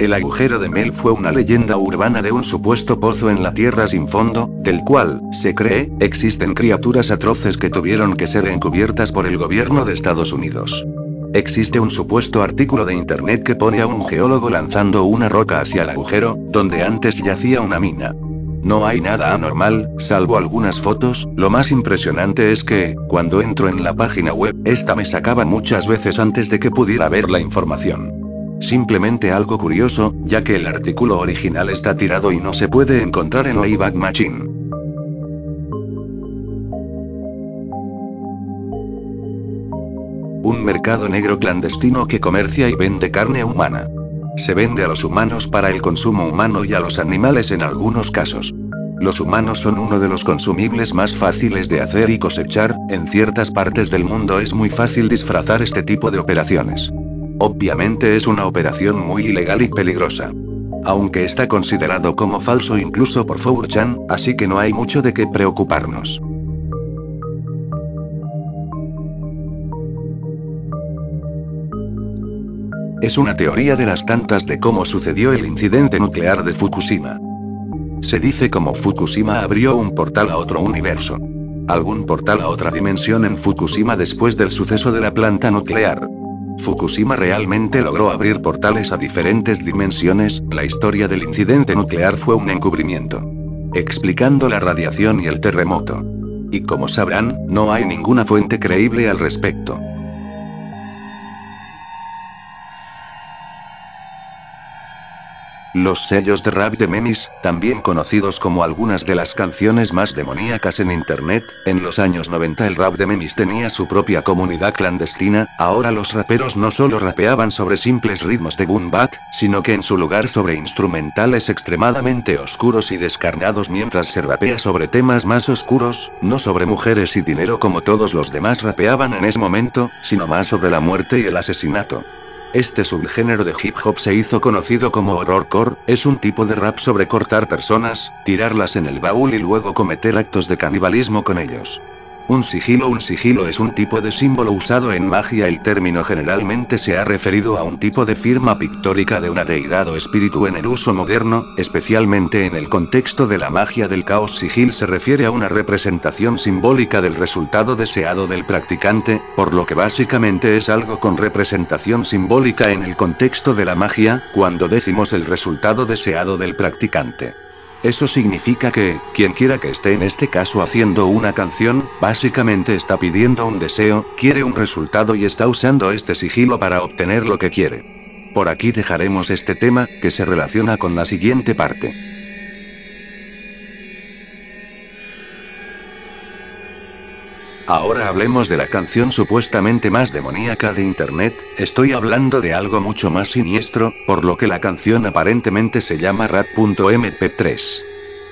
Speaker 2: El agujero de Mel fue una leyenda urbana de un supuesto pozo en la tierra sin fondo, del cual, se cree, existen criaturas atroces que tuvieron que ser encubiertas por el gobierno de Estados Unidos. Existe un supuesto artículo de internet que pone a un geólogo lanzando una roca hacia el agujero, donde antes yacía una mina. No hay nada anormal, salvo algunas fotos. Lo más impresionante es que, cuando entro en la página web, esta me sacaba muchas veces antes de que pudiera ver la información. Simplemente algo curioso, ya que el artículo original está tirado y no se puede encontrar en Wayback Machine. Un mercado negro clandestino que comercia y vende carne humana. Se vende a los humanos para el consumo humano y a los animales en algunos casos. Los humanos son uno de los consumibles más fáciles de hacer y cosechar. En ciertas partes del mundo es muy fácil disfrazar este tipo de operaciones. Obviamente es una operación muy ilegal y peligrosa. Aunque está considerado como falso incluso por 4chan, así que no hay mucho de qué preocuparnos. Es una teoría de las tantas de cómo sucedió el incidente nuclear de Fukushima. Se dice como Fukushima abrió un portal a otro universo. Algún portal a otra dimensión en Fukushima después del suceso de la planta nuclear. Fukushima realmente logró abrir portales a diferentes dimensiones. La historia del incidente nuclear fue un encubrimiento, explicando la radiación y el terremoto. Y como sabrán, no hay ninguna fuente creíble al respecto. Los sellos de rap de memes, también conocidos como algunas de las canciones más demoníacas en internet. En los años 90 el rap de memes tenía su propia comunidad clandestina. Ahora los raperos no solo rapeaban sobre simples ritmos de boom bap, sino que en su lugar sobre instrumentales extremadamente oscuros y descarnados, mientras se rapea sobre temas más oscuros, no sobre mujeres y dinero como todos los demás rapeaban en ese momento, sino más sobre la muerte y el asesinato. Este subgénero de hip hop se hizo conocido como horrorcore. Es un tipo de rap sobre cortar personas, tirarlas en el baúl y luego cometer actos de canibalismo con ellos. Un sigilo es un tipo de símbolo usado en magia. El término generalmente se ha referido a un tipo de firma pictórica de una deidad o espíritu en el uso moderno, especialmente en el contexto de la magia del caos. Sigil se refiere a una representación simbólica del resultado deseado del practicante, por lo que básicamente es algo con representación simbólica en el contexto de la magia. Cuando decimos el resultado deseado del practicante, eso significa que, quien quiera que esté en este caso haciendo una canción, básicamente está pidiendo un deseo, quiere un resultado y está usando este sigilo para obtener lo que quiere. Por aquí dejaremos este tema, que se relaciona con la siguiente parte. Ahora hablemos de la canción supuestamente más demoníaca de internet. Estoy hablando de algo mucho más siniestro, por lo que la canción aparentemente se llama Rap.mp3.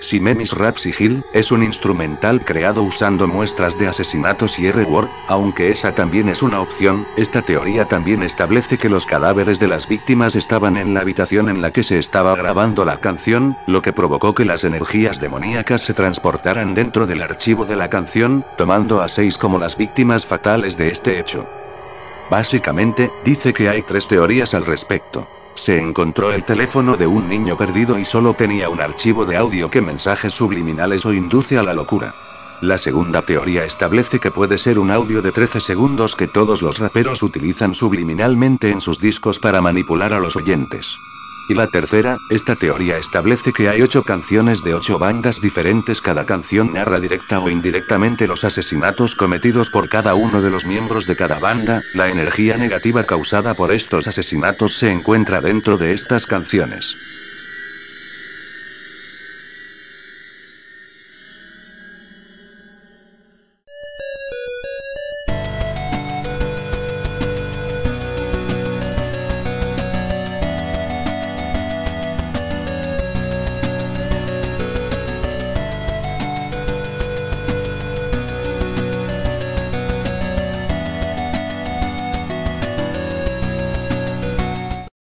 Speaker 2: Si Memes Rap Sigil, es un instrumental creado usando muestras de asesinatos y R-word, aunque esa también es una opción. Esta teoría también establece que los cadáveres de las víctimas estaban en la habitación en la que se estaba grabando la canción, lo que provocó que las energías demoníacas se transportaran dentro del archivo de la canción, tomando a 6 como las víctimas fatales de este hecho. Básicamente, dice que hay 3 teorías al respecto. Se encontró el teléfono de un niño perdido y solo tenía un archivo de audio que mensajes subliminales o induce a la locura. La segunda teoría establece que puede ser un audio de 13 segundos que todos los raperos utilizan subliminalmente en sus discos para manipular a los oyentes. Y la tercera, esta teoría establece que hay 8 canciones de 8 bandas diferentes. Cada canción narra directa o indirectamente los asesinatos cometidos por cada uno de los miembros de cada banda. La energía negativa causada por estos asesinatos se encuentra dentro de estas canciones.